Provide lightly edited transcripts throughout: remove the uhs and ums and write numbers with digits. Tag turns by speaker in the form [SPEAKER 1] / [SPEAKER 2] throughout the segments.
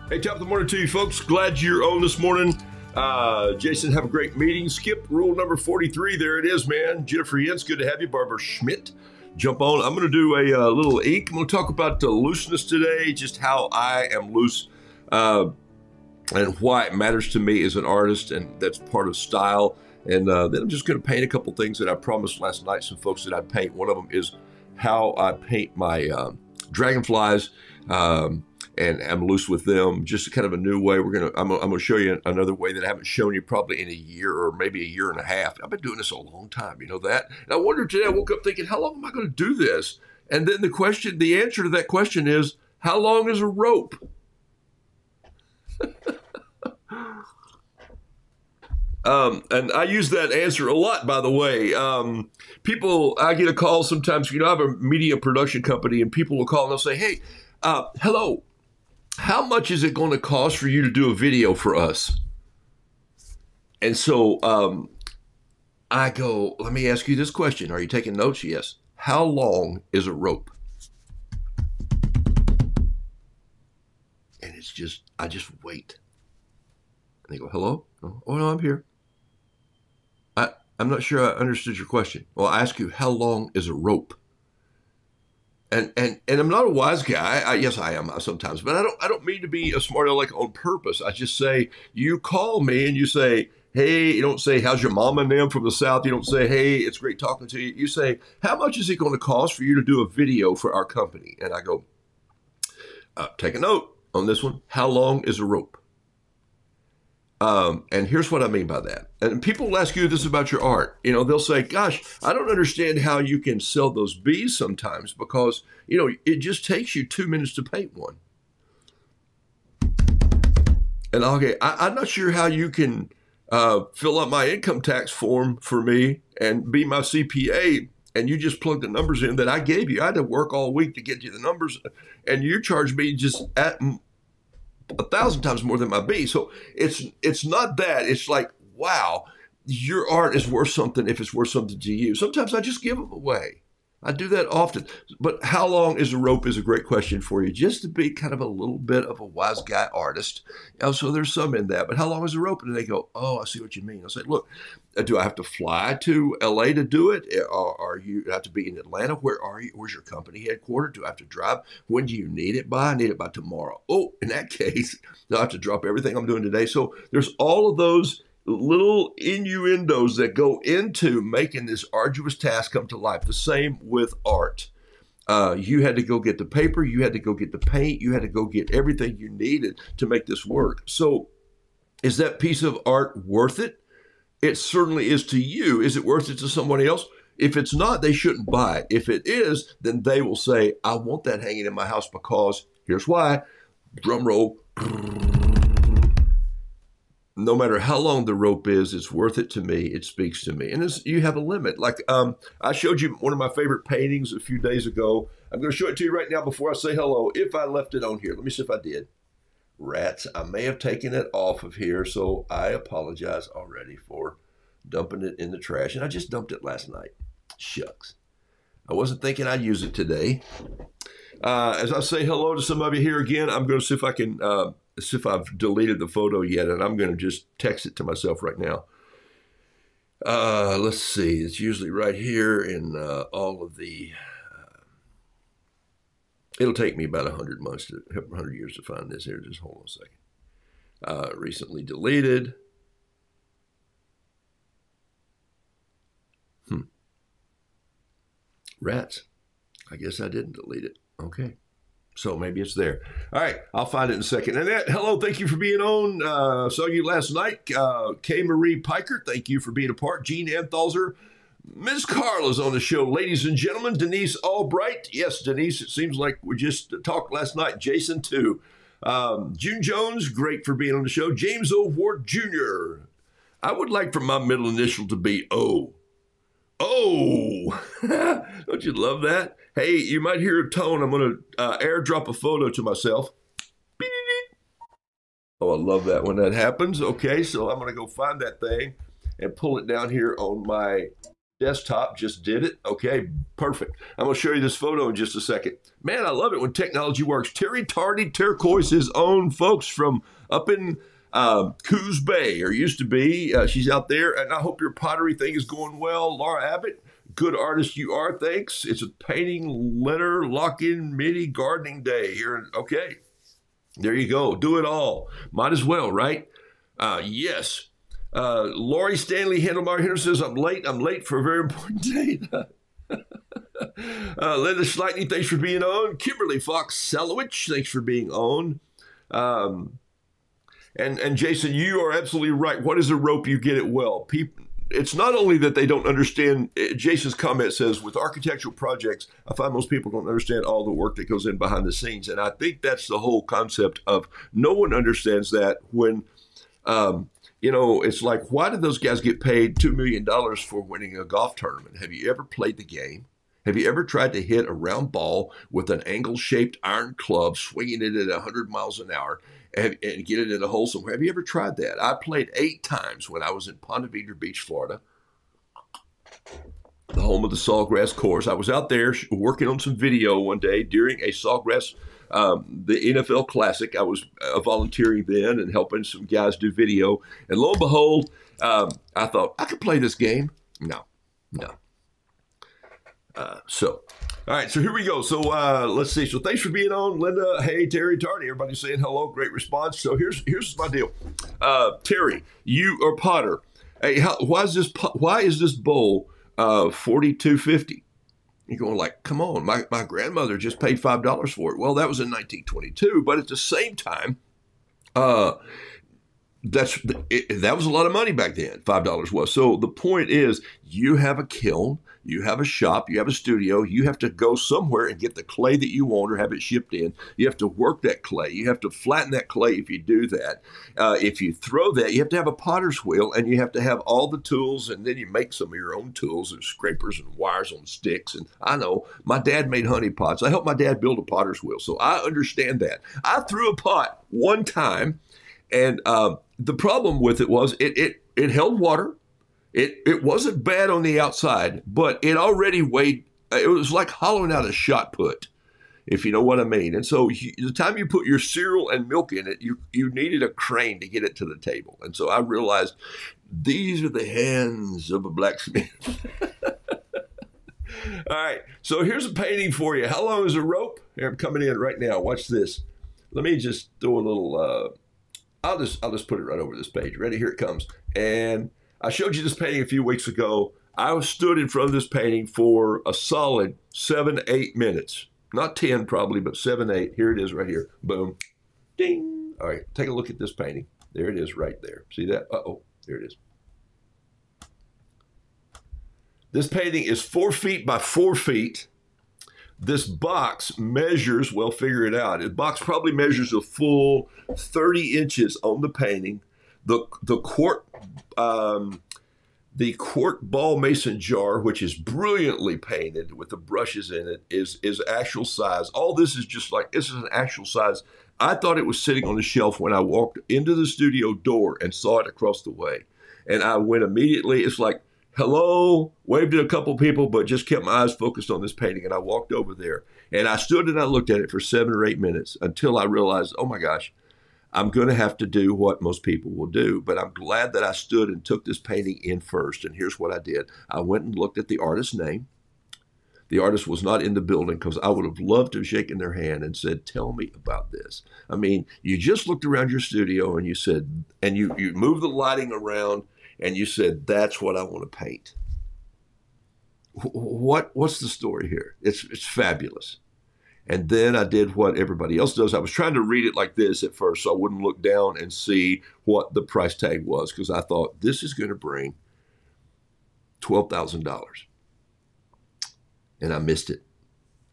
[SPEAKER 1] Hey, top of the morning to you folks. Glad you're on this morning. Jason, have a great meeting. Skip rule number 43. There it is, man. Jennifer Yentz, good to have you. Barbara Schmidt, jump on. I'm going to do a little ink. I'm going to talk about looseness today, just how I am loose and why it matters to me as an artist, and that's part of style. And then I'm just going to paint a couple things that I promised last night some folks that I'd paint. One of them is how I paint my dragonflies. And I'm loose with them, just kind of a new way. I'm gonna show you another way that I haven't shown you probably in a year or maybe a year and a half. I've been doing this a long time, you know that. And I wondered today, I woke up thinking, how long am I going to do this? And then the answer to that question is, how long is a rope? And I use that answer a lot, by the way. I get a call sometimes, I have a media production company, and people will call and they'll say, hey, hello. How much is it going to cost for you to do a video for us? And so I go, let me ask you this question. Are you taking notes? Yes. How long is a rope? And I just wait. And they go, hello? Oh, no, I'm here. I'm not sure I understood your question. Well, I ask you, how long is a rope? And I'm not a wise guy. Yes, I am sometimes, but I don't mean to be a smart aleck on purpose. I just say, you call me and you say, hey, you don't say, how's your mama and them from the South? You don't say, hey, it's great talking to you. You say, how much is it going to cost for you to do a video for our company? And I go, take a note on this one. How long is a rope? And here's what I mean by that. And people will ask you this about your art. They'll say, gosh, I don't understand how you can sell those bees sometimes because, it just takes you 2 minutes to paint one. And okay, I'm not sure how you can fill out my income tax form for me and be my CPA, and you just plug the numbers in that I gave you. I had to work all week to get you the numbers, and you charge me just at 1,000 times more than my bee. So it's not that. It's like, wow, your art is worth something if it's worth something to you. Sometimes I just give them away. I do that often. But how long is a rope is a great question for you, just to be kind of a little bit of a wise guy artist. So there's some in that. But how long is a rope? And they go, oh, I see what you mean. I say, look, do I have to fly to LA to do it? Are you have to be in Atlanta? Where are you? Where's your company headquartered? Do I have to drive? When do you need it by? I need it by tomorrow. Oh, in that case, I have to drop everything I'm doing today. So there's all of those little innuendos that go into making this arduous task come to life. The same with art. You had to go get the paper. You had to go get the paint. You had to go get everything you needed to make this work. So is that piece of art worth it? It certainly is to you. Is it worth it to somebody else? If it's not, they shouldn't buy it. If it is, then they will say, I want that hanging in my house because here's why. Drum roll. No matter how long the rope is, it's worth it to me. It speaks to me. And you have a limit. Like I showed you one of my favorite paintings a few days ago. I'm going to show it to you right now before I say hello. If I left it on here, let me see if I did. Rats, I may have taken it off of here, so I apologize already for dumping it in the trash. And I just dumped it last night. Shucks. I wasn't thinking I'd use it today. As I say hello to some of you here again, I'm going to see if I can, see if I've deleted the photo yet, and I'm going to just text it to myself right now. Let's see. It's usually right here in all of the... it'll take me about 100 months, 100 years to find this here. Just hold on a second. Recently deleted. Rats. I guess I didn't delete it. Okay. So maybe it's there. All right. I'll find it in a second. Annette, hello. Thank you for being on. Saw you last night. K. Marie Piker, thank you for being a part. Jean Anthalzer. Ms. Carla's on the show. Ladies and gentlemen, Denise Albright. Yes, Denise, it seems like we just talked last night. Jason, too. June Jones, great for being on the show. James O'Ward Jr. I would like for my middle initial to be O. Oh, don't you love that? Hey, you might hear a tone. I'm going to airdrop a photo to myself. Oh, I love that when that happens. Okay, so I'm going to go find that thing and pull it down here on my desktop. Just did it. Okay, perfect. I'm going to show you this photo in just a second. Man, I love it when technology works. Terry Tardy Turquoise, his own folks from up in Coos Bay, or used to be. She's out there, and I hope your pottery thing is going well. Laura Abbott, good artist you are, thanks. It's a painting, letter, lock-in, mini gardening day here. Okay, there you go. Do it all. Might as well, right? Yes. Lori Stanley Handelmeyer Henderson says, I'm late for a very important date. Linda Schleitney, thanks for being on. Kimberly Fox Salowich, thanks for being on. And Jason, you are absolutely right. What is a rope? You get it well. People, it's not only that they don't understand. Jason's comment says, with architectural projects, I find most people don't understand all the work that goes in behind the scenes. And I think that's the whole concept of no one understands that when, it's like, why did those guys get paid $2 million for winning a golf tournament? Have you ever played the game? Have you ever tried to hit a round ball with an angle-shaped iron club, swinging it at 100 miles an hour? And get it in a hole somewhere. Have you ever tried that? I played 8 times when I was in Ponte Vedra Beach, Florida, the home of the Sawgrass course. I was out there working on some video one day during a Sawgrass, the NFL Classic. I was volunteering then and helping some guys do video. And lo and behold, I thought, I could play this game. No. All right, so here we go. So let's see. So thanks for being on, Linda. Hey, Terry Tardy. Everybody's saying hello. Great response. So here's my deal. Terry, you are Potter. Hey, why is this bowl $42.50? You're going like, come on, my grandmother just paid $5 for it. Well, that was in 1922, but at the same time, that was a lot of money back then. $5 was. So the point is, you have a kiln, you have a shop, you have a studio, you have to go somewhere and get the clay that you want or have it shipped in. You have to work that clay. You have to flatten that clay if you do that. If you throw that, you have to have a potter's wheel, and you have to have all the tools, and then you make some of your own tools and scrapers and wires on sticks. And I know my dad made honey pots. I helped my dad build a potter's wheel, so I understand that. I threw a pot one time, and the problem with it was it held water. It wasn't bad on the outside, but it already weighed. It was like hollowing out a shot put, if you know what I mean. And so the time you put your cereal and milk in it, you needed a crane to get it to the table. And so I realized these are the hands of a blacksmith. All right, so here's a painting for you. How long is a rope? Here, I'm coming in right now. Watch this. Let me just do a little. I'll just put it right over this page. Ready? Here it comes. And I showed you this painting a few weeks ago. I stood in front of this painting for a solid 7-8 minutes. Not 10 probably, but 7-8. Here it is right here. Boom. Ding. All right, take a look at this painting. There it is right there. See that? Uh-oh, there it is. This painting is 4 feet by 4 feet. This box measures, well, figure it out. The box probably measures a full 30 inches on the painting. The quart ball mason jar, which is brilliantly painted with the brushes in it, is actual size. All this is just like, this is an actual size. I thought it was sitting on the shelf when I walked into the studio door and saw it across the way. And I went immediately, it's like, hello, waved at a couple people, but just kept my eyes focused on this painting. And I walked over there and I stood and I looked at it for 7 or 8 minutes until I realized, oh my gosh, I'm going to have to do what most people will do. But I'm glad that I stood and took this painting in first. And here's what I did. I went and looked at the artist's name. The artist was not in the building because I would have loved to have shaken their hand and said, tell me about this. I mean, you just looked around your studio and you said, and you moved the lighting around and you said, that's what I want to paint. what's the story here? It's fabulous. And then I did what everybody else does. I was trying to read it like this at first, so I wouldn't look down and see what the price tag was, because I thought this is going to bring $12,000. And I missed it.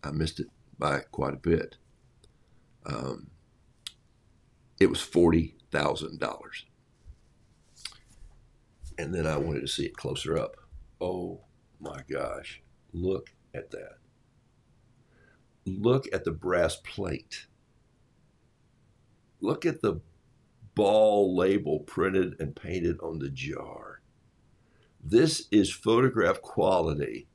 [SPEAKER 1] I missed it by quite a bit. It was $40,000. And then I wanted to see it closer up. Oh my gosh, look at that. Look at the brass plate. Look at the ball label printed and painted on the jar. This is photograph quality.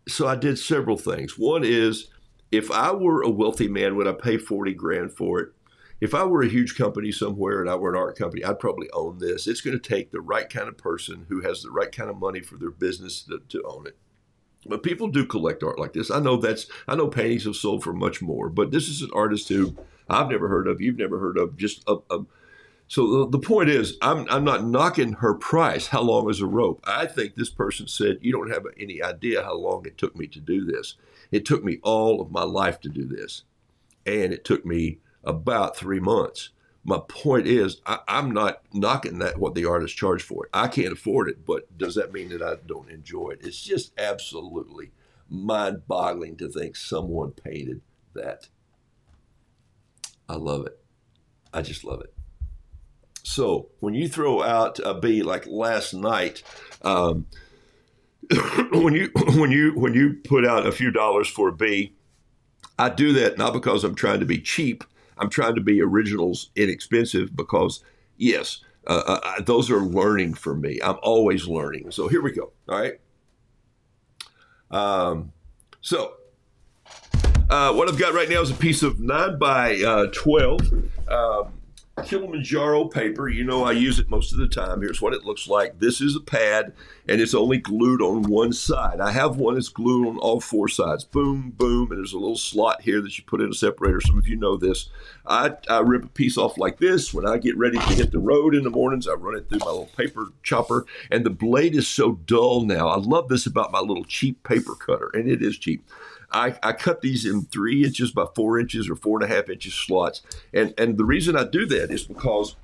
[SPEAKER 1] So I did several things. One is, if I were a wealthy man, would I pay 40 grand for it? If I were a huge company somewhere and I were an art company, I'd probably own this. It's going to take the right kind of person who has the right kind of money for their business to own it. But people do collect art like this. I know paintings have sold for much more, but this is an artist who I've never heard of, you've never heard of. So the point is, I'm not knocking her price. How long is a rope? I think this person said, you don't have any idea how long it took me to do this. It took me all of my life to do this. And it took me about 3 months. My point is, I'm not knocking that what the artist charged for it. I can't afford it, but does that mean that I don't enjoy it? It's just absolutely mind-boggling to think someone painted that. I love it. I just love it. So when you throw out a B like last night, when you put out a few dollars for a B, I do that not because I'm trying to be cheap. I'm trying to be originals inexpensive because, yes, those are learning for me. I'm always learning. So here we go. All right. What I've got right now is a piece of 9 by 12 Kilimanjaro paper. You know, I use it most of the time. Here's what it looks like. This is a pad, and it's only glued on one side. I have one that's glued on all 4 sides. Boom, boom, and there's a little slot here that you put in a separator. Some of you know this. I rip a piece off like this. When I get ready to hit the road in the mornings, I run it through my little paper chopper, and the blade is so dull now. I love this about my little cheap paper cutter, and it is cheap. I cut these in 3 inches by 4 inches or 4.5 inches slots. And the reason I do that is because,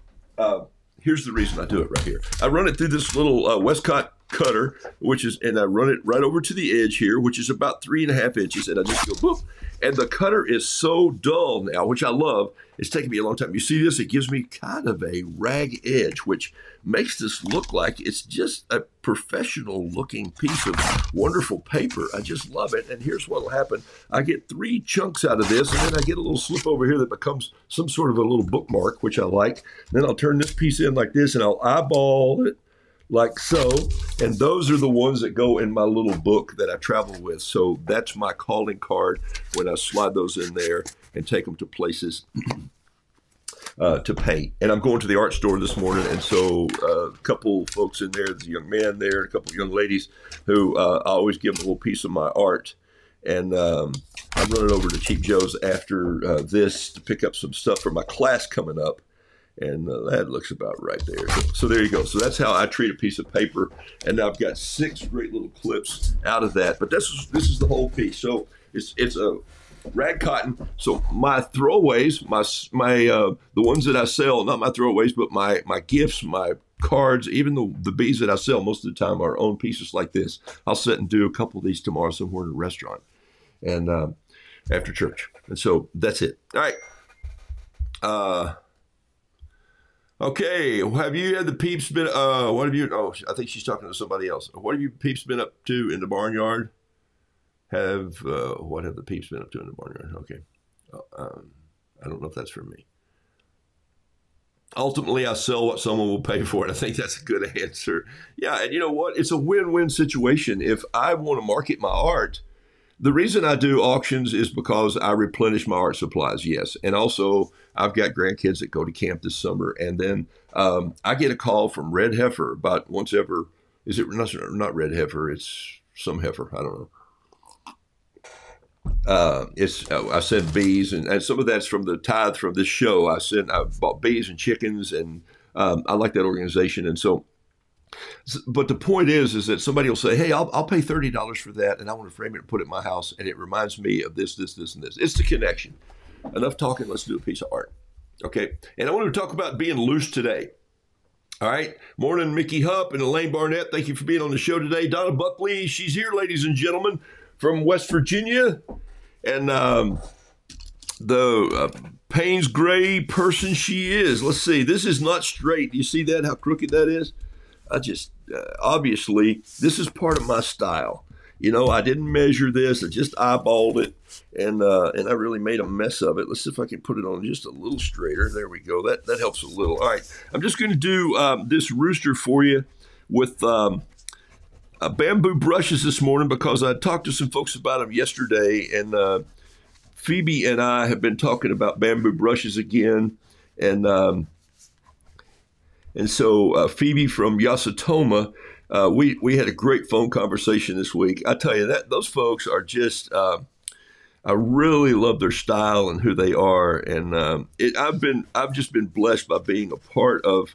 [SPEAKER 1] here's the reason I do it right here. I run it through this little Westcott cutter, and I run it right over to the edge here, which is about 3.5 inches. And I just go, boop. And the cutter is so dull now, which I love. It's taken me a long time. You see this? It gives me kind of a rag edge, which makes this look like it's just a professional looking piece of wonderful paper. I just love it. And here's what will happen. I get 3 chunks out of this, and then I get a little slip over here that becomes some sort of a little bookmark, which I like. Then I'll turn this piece in like this, and I'll eyeball it like so. And those are the ones that go in my little book that I travel with. So that's my calling card when I slide those in there and take them to places to paint. And I'm going to the art store this morning, and so a couple folks in there, there's a young man there, and a couple young ladies who I always give them a little piece of my art. And I'm running over to Cheap Joe's after this to pick up some stuff for my class coming up. And that looks about right there. So there you go. So that's how I treat a piece of paper. And I've got 6 great little clips out of that. But this is the whole piece. So it's a rag cotton. So my throwaways, the ones that I sell, not my throwaways, but my gifts, my cards, even the beads that I sell most of the time are own pieces like this. I'll sit and do a couple of these tomorrow somewhere in a restaurant and after church. And so that's it. All right. Okay, have you had the peeps been, what have you, oh, I think she's talking to somebody else. What have you peeps been up to in the barnyard? What have the peeps been up to in the barnyard? Okay. I don't know if that's for me. Ultimately, I sell what someone will pay for it. I think that's a good answer. Yeah, and you know what? It's a win-win situation. If I want to market my art, the reason I do auctions is because I replenish my art supplies, yes. And also, I've got grandkids that go to camp this summer. And then I get a call from Red Heifer about once ever. Is it not Red Heifer? It's some heifer. I don't know. I send bees, and some of that's from the tithe from this show. I bought bees and chickens, and I like that organization. And so But the point is that somebody will say, hey, I'll pay $30 for that, and I want to frame it and put it in my house, and it reminds me of this, this, this, and this. It's the connection. Enough talking. Let's do a piece of art. Okay. And I want to talk about being loose today. All right. Morning, Mickey Hupp and Elaine Barnett. Thank you for being on the show today. Donna Buckley, she's here, ladies and gentlemen, from West Virginia. And the Payne's Gray person she is. Let's see. This is not straight. Do you see that, how crooked that is? I just, obviously, this is part of my style. You know, I didn't measure this. I just eyeballed it, and I really made a mess of it. Let's see if I can put it on just a little straighter. There we go. That helps a little. All right. I'm just going to do this rooster for you with bamboo brushes this morning because I talked to some folks about them yesterday, and Phoebe and I have been talking about bamboo brushes again, and so Phoebe from Yasutoma, we had a great phone conversation this week. I tell you that those folks are just, I really love their style and who they are, and I've just been blessed by being a part of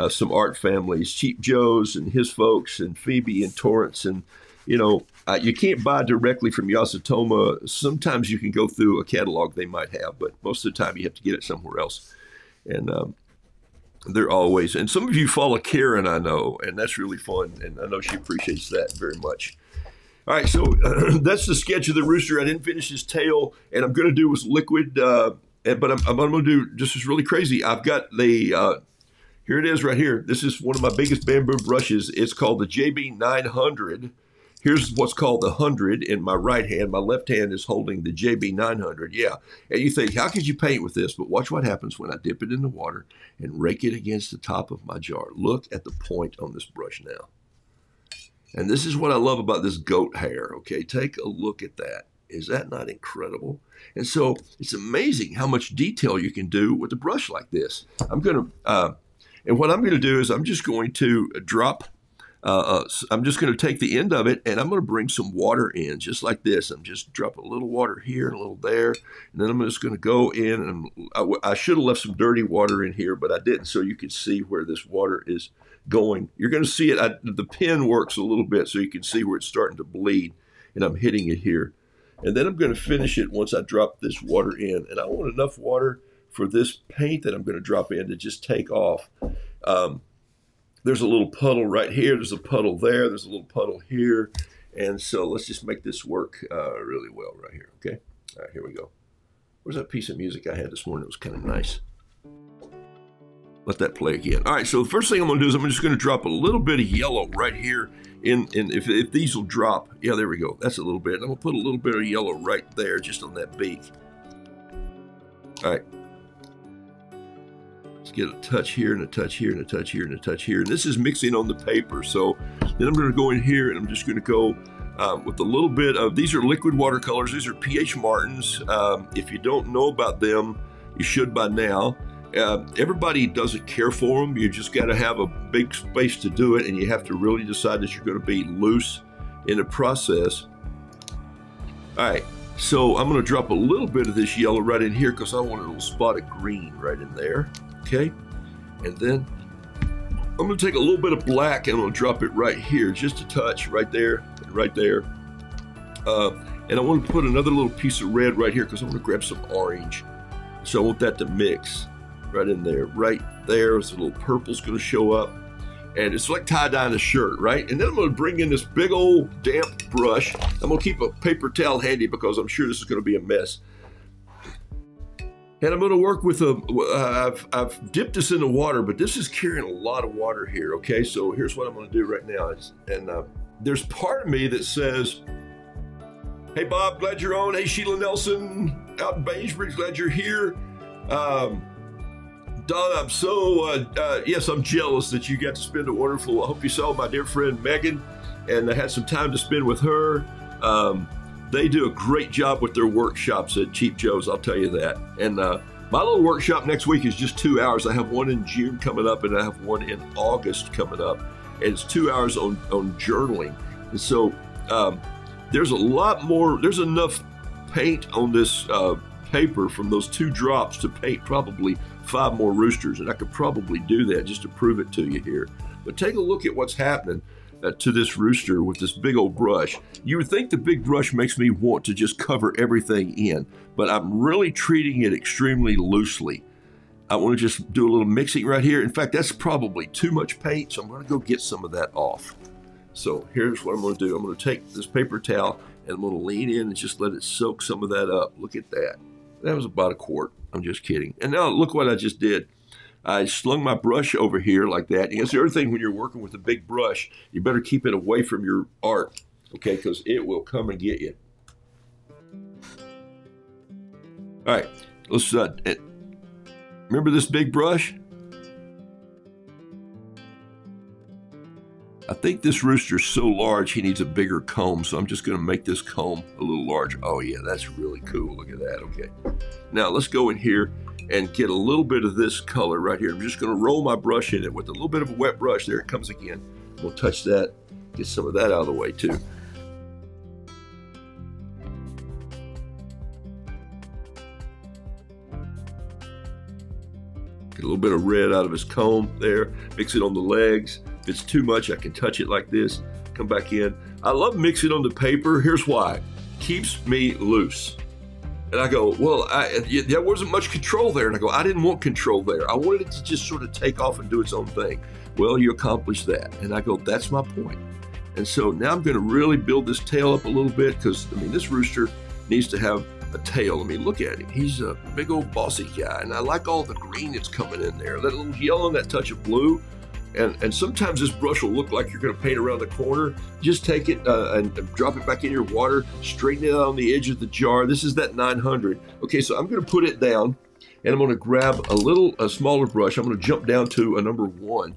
[SPEAKER 1] some art families, Cheap Joe's and his folks, and Phoebe and Torrance, and you know. You can't buy directly from Yasutoma. Sometimes you can go through a catalog they might have, but most of the time you have to get it somewhere else. And they're always, and some of you follow Karen, I know, and that's really fun. And I know she appreciates that very much. All right, so that's the sketch of the rooster. I didn't finish his tail, and I'm going to do with liquid, but I'm going to do just this really crazy. I've got the, here it is right here. This is one of my biggest bamboo brushes. It's called the JB 900. Here's what's called the 100 in my right hand. My left hand is holding the JB 900. Yeah. And you think, how could you paint with this? But watch what happens when I dip it in the water and rake it against the top of my jar. Look at the point on this brush now. And this is what I love about this goat hair. Okay. Take a look at that. Is that not incredible? And so it's amazing how much detail you can do with a brush like this. And what I'm going to do is I'm just going to drop I'm just going to take the end of it, and I'm going to bring some water in, just like this. I'm just drop a little water here and a little there, and then I'm just going to go in, and I should have left some dirty water in here, but I didn't, so you can see where this water is going. You're going to see it. The pen works a little bit, so you can see where it's starting to bleed, and I'm hitting it here. And then I'm going to finish it once I drop this water in, and I want enough water for this paint that I'm going to drop in to just take off. There's a little puddle right here. There's a puddle there. There's a little puddle here. And so let's just make this work really well right here, okay? All right, here we go. Where's that piece of music I had this morning? It was kind of nice. Let that play again. All right, so the first thing I'm going to do is I'm just going to drop a little bit of yellow right here. If these will drop, yeah, there we go. That's a little bit. I'm going to put a little bit of yellow right there just on that beak. All right. Get a touch here and a touch here and a touch here and a touch here. And this is mixing on the paper. So then I'm going to go in here and I'm just going to go with a little bit of, these are liquid watercolors. These are P.H. Martin's. If you don't know about them, you should by now. Everybody doesn't care for them. You just got to have a big space to do it, and you have to really decide that you're going to be loose in the process. All right. So I'm going to drop a little bit of this yellow right in here because I want a little spot of green right in there. Okay, and then I'm going to take a little bit of black and I'm going to drop it right here, just a touch, right there, and right there. And I want to put another little piece of red right here because I want to grab some orange. So I want that to mix right in there, right there. So a little purple's going to show up. And it's like tie-dyeing a shirt, right? And then I'm going to bring in this big old damp brush. I'm going to keep a paper towel handy because I'm sure this is going to be a mess. And I'm going to work with I've dipped this in the water, but this is carrying a lot of water here, okay? So here's what I'm going to do right now. There's part of me that says, hey, Bob, glad you're on. Hey, Sheila Nelson out in Bainbridge, glad you're here. Don, I'm so, yes, I'm jealous that you got to spend a wonderful, I hope you saw my dear friend Megan, and I had some time to spend with her. They do a great job with their workshops at Cheap Joe's, I'll tell you that. And my little workshop next week is just 2 hours. I have one in June coming up, and I have one in August coming up. And it's 2 hours on journaling. And so there's a lot more, there's enough paint on this paper from those 2 drops to paint probably 5 more roosters. And I could probably do that just to prove it to you here. But take a look at what's happening to this rooster with this big old brush. You would think the big brush makes me want to just cover everything in, but I'm really treating it extremely loosely. I want to just do a little mixing right here. In fact, that's probably too much paint, so I'm going to go get some of that off. So here's what I'm going to do. I'm going to take this paper towel and I'm going to lean in and just let it soak some of that up. Look at that. That was about a quart. I'm just kidding. And now look what I just did. I slung my brush over here like that. And that's the other thing when you're working with a big brush, you better keep it away from your art, okay, because it will come and get you. All right, let's, remember this big brush? I think this rooster's so large he needs a bigger comb, so I'm just going to make this comb a little larger. Oh yeah, that's really cool. Look at that. Okay. Now let's go in here and get a little bit of this color right here. I'm just going to roll my brush in it with a little bit of a wet brush. There it comes again. We'll touch that, get some of that out of the way too. Get a little bit of red out of his comb there. Mix it on the legs. If it's too much, I can touch it like this. Come back in. I love mixing on the paper. Here's why. Keeps me loose. And I go, well, there wasn't much control there. And I go, I didn't want control there. I wanted it to just sort of take off and do its own thing. Well, you accomplished that. And I go, that's my point. And so now I'm going to really build this tail up a little bit because, I mean, this rooster needs to have a tail. I mean, look at him. He's a big old bossy guy. And I like all the green that's coming in there. That little yellow and that touch of blue. And sometimes this brush will look like you're going to paint around the corner. Just take it and drop it back in your water, straighten it out on the edge of the jar. This is that 900. Okay, so I'm going to put it down, and I'm going to grab a smaller brush. I'm going to jump down to a number 1.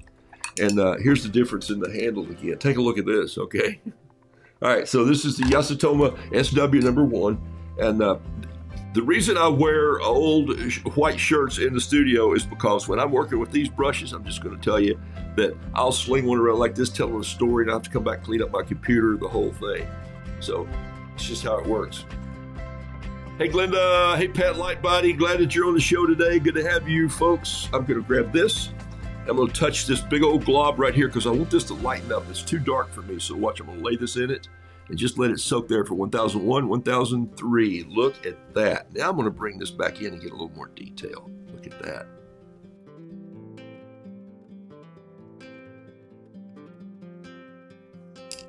[SPEAKER 1] And here's the difference in the handle again. Take a look at this, okay? All right, so this is the Yasutoma SW number 1. And the reason I wear old white shirts in the studio is because when I'm working with these brushes, I'm just going to tell you that I'll sling one around like this, telling a story, and I have to come back, clean up my computer, the whole thing. So it's just how it works. Hey, Glenda. Hey, Pat Lightbody. Glad that you're on the show today. Good to have you, folks. I'm going to grab this. I'm going to touch this big old glob right here because I want this to lighten up. It's too dark for me. So watch, I'm going to lay this in it and just let it soak there for 1001, 1003. Look at that. Now I'm going to bring this back in and get a little more detail. Look at that.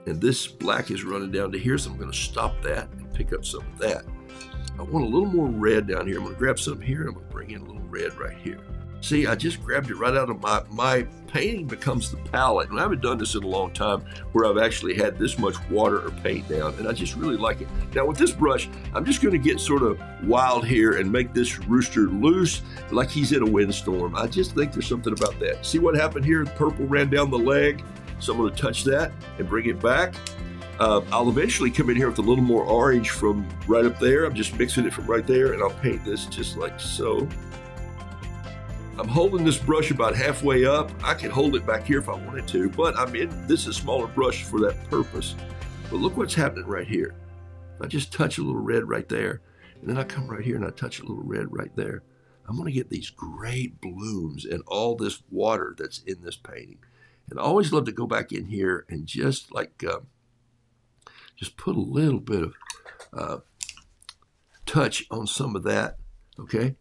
[SPEAKER 1] And this black is running down to here, so I'm going to stop that and pick up some of that. I want a little more red down here. I'm going to grab some here, and I'm going to bring in a little red right here. See, I just grabbed it right out of my painting becomes the palette. And I haven't done this in a long time where I've actually had this much water or paint down, and I just really like it. Now with this brush, I'm just going to get sort of wild here and make this rooster loose like he's in a windstorm. I just think there's something about that. See what happened here? Purple ran down the leg. So I'm going to touch that and bring it back. I'll eventually come in here with a little more orange from right up there. I'm just mixing it from right there, and I'll paint this just like so. I'm holding this brush about halfway up. I can hold it back here if I wanted to, but this is a smaller brush for that purpose. But look what's happening right here. I just touch a little red right there, and then I come right here and I touch a little red right there. I'm going to get these great blooms and all this water that's in this painting. And I always love to go back in here and just like, just put a little bit of touch on some of that, okay?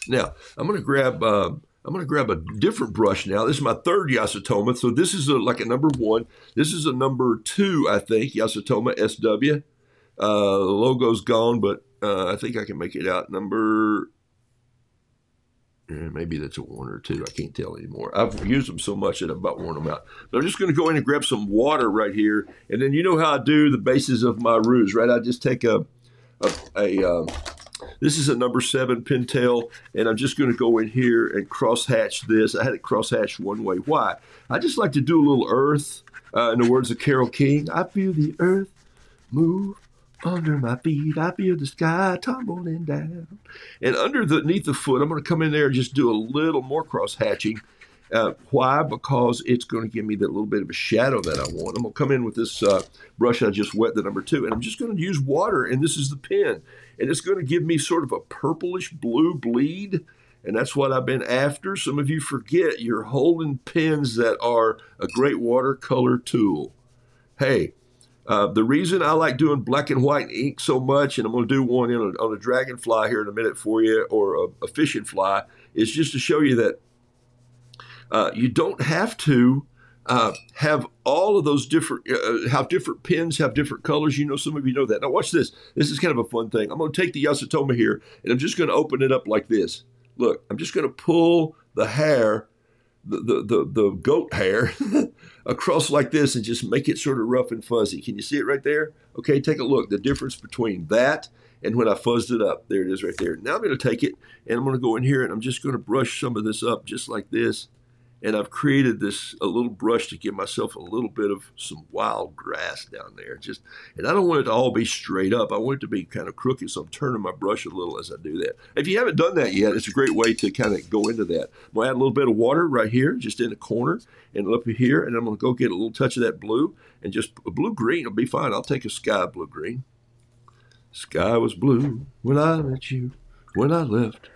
[SPEAKER 1] Now, I'm going to grab a different brush now. This is my third Yasutoma. So this is like a number 1. This is a number 2, I think, Yasutoma SW. The logo's gone, but I think I can make it out. Maybe that's a 1 or 2. I can't tell anymore. I've used them so much that I've about worn them out. But I'm just going to go in and grab some water right here. And then you know how I do the bases of my roos, right? I just take this is a number 7 pintail, and I'm just going to go in here and cross-hatch this. I had it cross-hatched one way. Why? I just like to do a little earth. In the words of Carole King, I feel the earth move under my feet. I feel the sky tumbling down. And underneath the foot, I'm going to come in there and just do a little more cross-hatching. Why? Because it's going to give me that little bit of a shadow that I want. I'm going to come in with this brush I just wet, the number 2, and I'm just going to use water, and this is the pen. And it's going to give me sort of a purplish blue bleed. And that's what I've been after. Some of you forget you're holding pens that are a great watercolor tool. Hey, the reason I like doing black and white ink so much, and I'm going to do one on a dragonfly here in a minute for you, or a fishing fly, is just to show you that you don't have to have all of those different, how different pens have different colors. You know, some of you know that. Now watch this. This is kind of a fun thing. I'm going to take the Yasutoma here, and I'm just going to open it up like this. Look, I'm just going to pull the hair, the goat hair across like this and just make it sort of rough and fuzzy. Can you see it right there? Okay, take a look. The difference between that and when I fuzzed it up. There it is right there. Now I'm going to take it and I'm going to go in here and I'm just going to brush some of this up just like this. And I've created a little brush to give myself a little bit of some wild grass down there. And I don't want it to all be straight up. I want it to be kind of crooked, so I'm turning my brush a little as I do that. If you haven't done that yet, it's a great way to kind of go into that. I'm going to add a little bit of water right here, just in the corner, and up here, and I'm going to go get a little touch of that blue, and just a blue-green will be fine. I'll take a sky blue-green. Sky was blue when I met you, when I left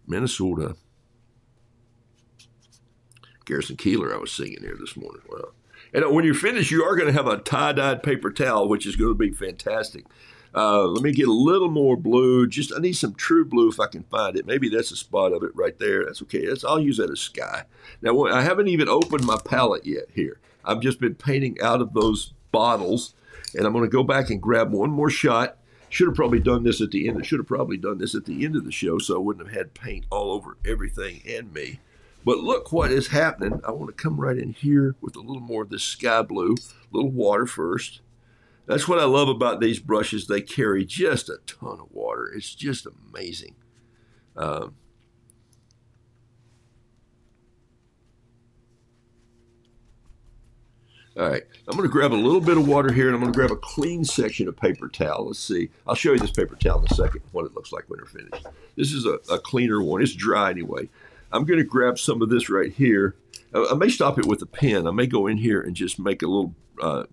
[SPEAKER 1] Minnesota. Garrison Keillor I was singing here this morning. Wow. And when you're finished, you are going to have a tie-dyed paper towel, which is going to be fantastic. Let me get a little more blue. I need some true blue if I can find it. Maybe that's a spot of it right there. That's okay. I'll use that as sky. Now, I haven't even opened my palette yet here. I've just been painting out of those bottles, and I'm going to go back and grab one more shot. Should have probably done this at the end. I should have probably done this at the end of the show so I wouldn't have had paint all over everything and me. But look what is happening. I want to come right in here with a little more of this sky blue, a little water first. That's what I love about these brushes. They carry just a ton of water. It's just amazing. All right, I'm going to grab a little bit of water here, and I'm going to grab a clean section of paper towel. Let's see. I'll show you this paper towel in a second, what it looks like when we're finished. This is a cleaner one. It's dry anyway. I'm going to grab some of this right here. I may stop it with a pen. I may go in here and just make a little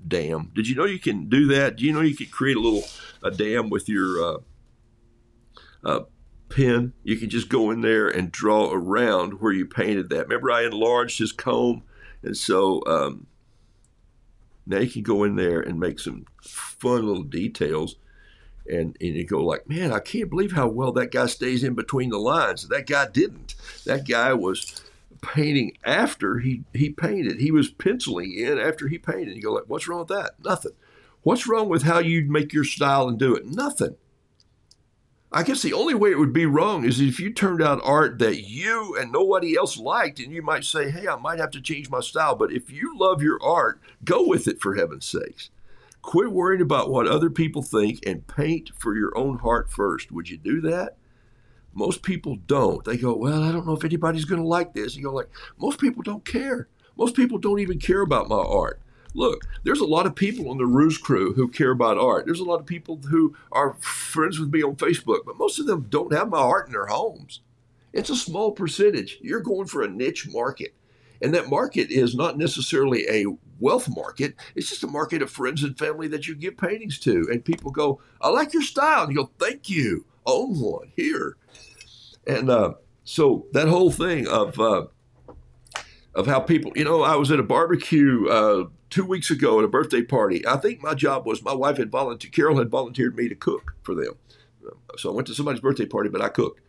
[SPEAKER 1] dam. Did you know you can do that? Do you know you can create a dam with your pen? You can just go in there and draw around where you painted that. Remember I enlarged his comb? And so now you can go in there and make some fun little details. And you go like, man, I can't believe how well that guy stays in between the lines. That guy didn't. That guy was painting after he painted. He was penciling in after he painted. You go like, what's wrong with that? Nothing. What's wrong with how you make your style and do it? Nothing. I guess the only way it would be wrong is if you turned out art that you and nobody else liked, and you might say, hey, I might have to change my style. But if you love your art, go with it, for heaven's sakes. Quit worrying about what other people think and paint for your own heart first. Would you do that? Most people don't. They go, well, I don't know if anybody's going to like this. You go like, most people don't care. Most people don't even care about my art. Look, there's a lot of people on the Ruse crew who care about art. There's a lot of people who are friends with me on Facebook, but most of them don't have my art in their homes. It's a small percentage. You're going for a niche market. And that market is not necessarily a wealth market. It's just a market of friends and family that you give paintings to. And people go, I like your style. And you go, thank you. Own one here. And so that whole thing of how people, I was at a barbecue 2 weeks ago at a birthday party. I think my job was, my wife had volunteered, Carol had volunteered me to cook for them. So I went to somebody's birthday party, but I cooked.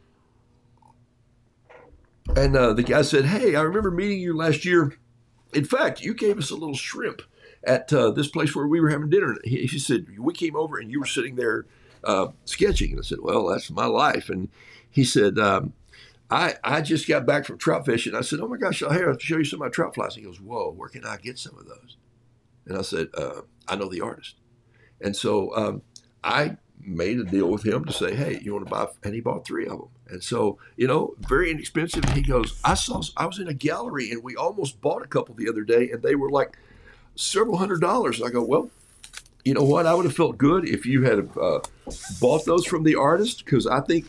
[SPEAKER 1] And the guy said, hey, I remember meeting you last year. In fact, you gave us a little shrimp at this place where we were having dinner. And he said, we came over and you were sitting there sketching. And I said, well, that's my life. And he said, I just got back from trout fishing. I said, oh my gosh, I have to show you some of my trout flies. He goes, whoa, where can I get some of those? And I said, I know the artist. And so I made a deal with him to say, hey, you want to buy? And he bought 3 of them. And so, very inexpensive. And he goes, I was in a gallery and we almost bought a couple the other day and they were like several $100s. And I go, well, you know what? I would have felt good if you had bought those from the artist, because I think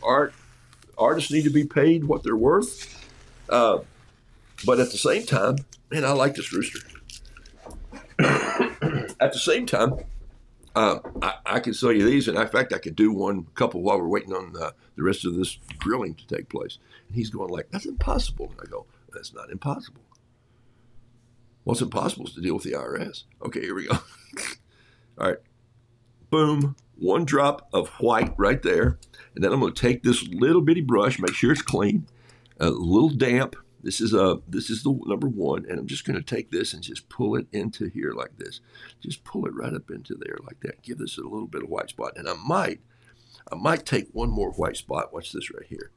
[SPEAKER 1] artists need to be paid what they're worth. But at the same time, man, I like this rooster. At the same time, I can sell you these, and in fact, I could do one couple while we're waiting on the rest of this grilling to take place. And he's going like, that's impossible. And I go, that's not impossible. What's impossible is to deal with the IRS. Okay, here we go. All right. Boom. One drop of white right there. And then I'm going to take this little bitty brush, make sure it's clean, a little damp. This is the number one, and I'm just going to take this and just pull it into here like this. Just pull it right up into there like that. Give this a little bit of white spot, and I might take one more white spot. Watch this right here,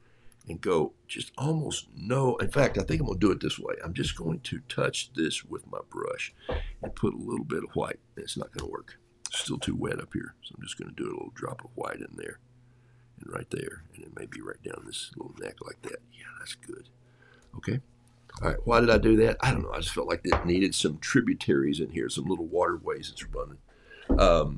[SPEAKER 1] and go just almost no. In fact, I think I'm going to do it this way. I'm just going to touch this with my brush and put a little bit of white. It's not going to work. It's still too wet up here, so I'm just going to do a little drop of white in there, and right there, and it may be right down this little neck like that. Yeah, that's good. Okay. All right. Why did I do that? I don't know. I just felt like it needed some tributaries in here, some little waterways that's running. All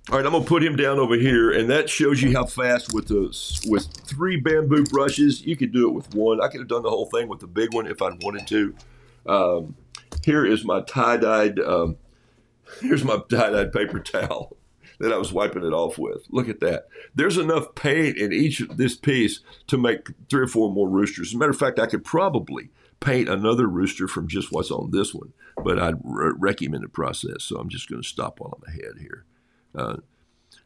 [SPEAKER 1] right. I'm going to put him down over here, and that shows you how fast with 3 bamboo brushes. You could do it with one. I could have done the whole thing with the big one if I wanted to. Here is my tie-dyed, here's my tie-dyed paper towel that I was wiping it off with. Look at that. There's enough paint in each of this piece to make 3 or 4 more roosters. As a matter of fact, I could probably paint another rooster from just what's on this one, but I'd wreck him in the process, so I'm just going to stop while I'm ahead here.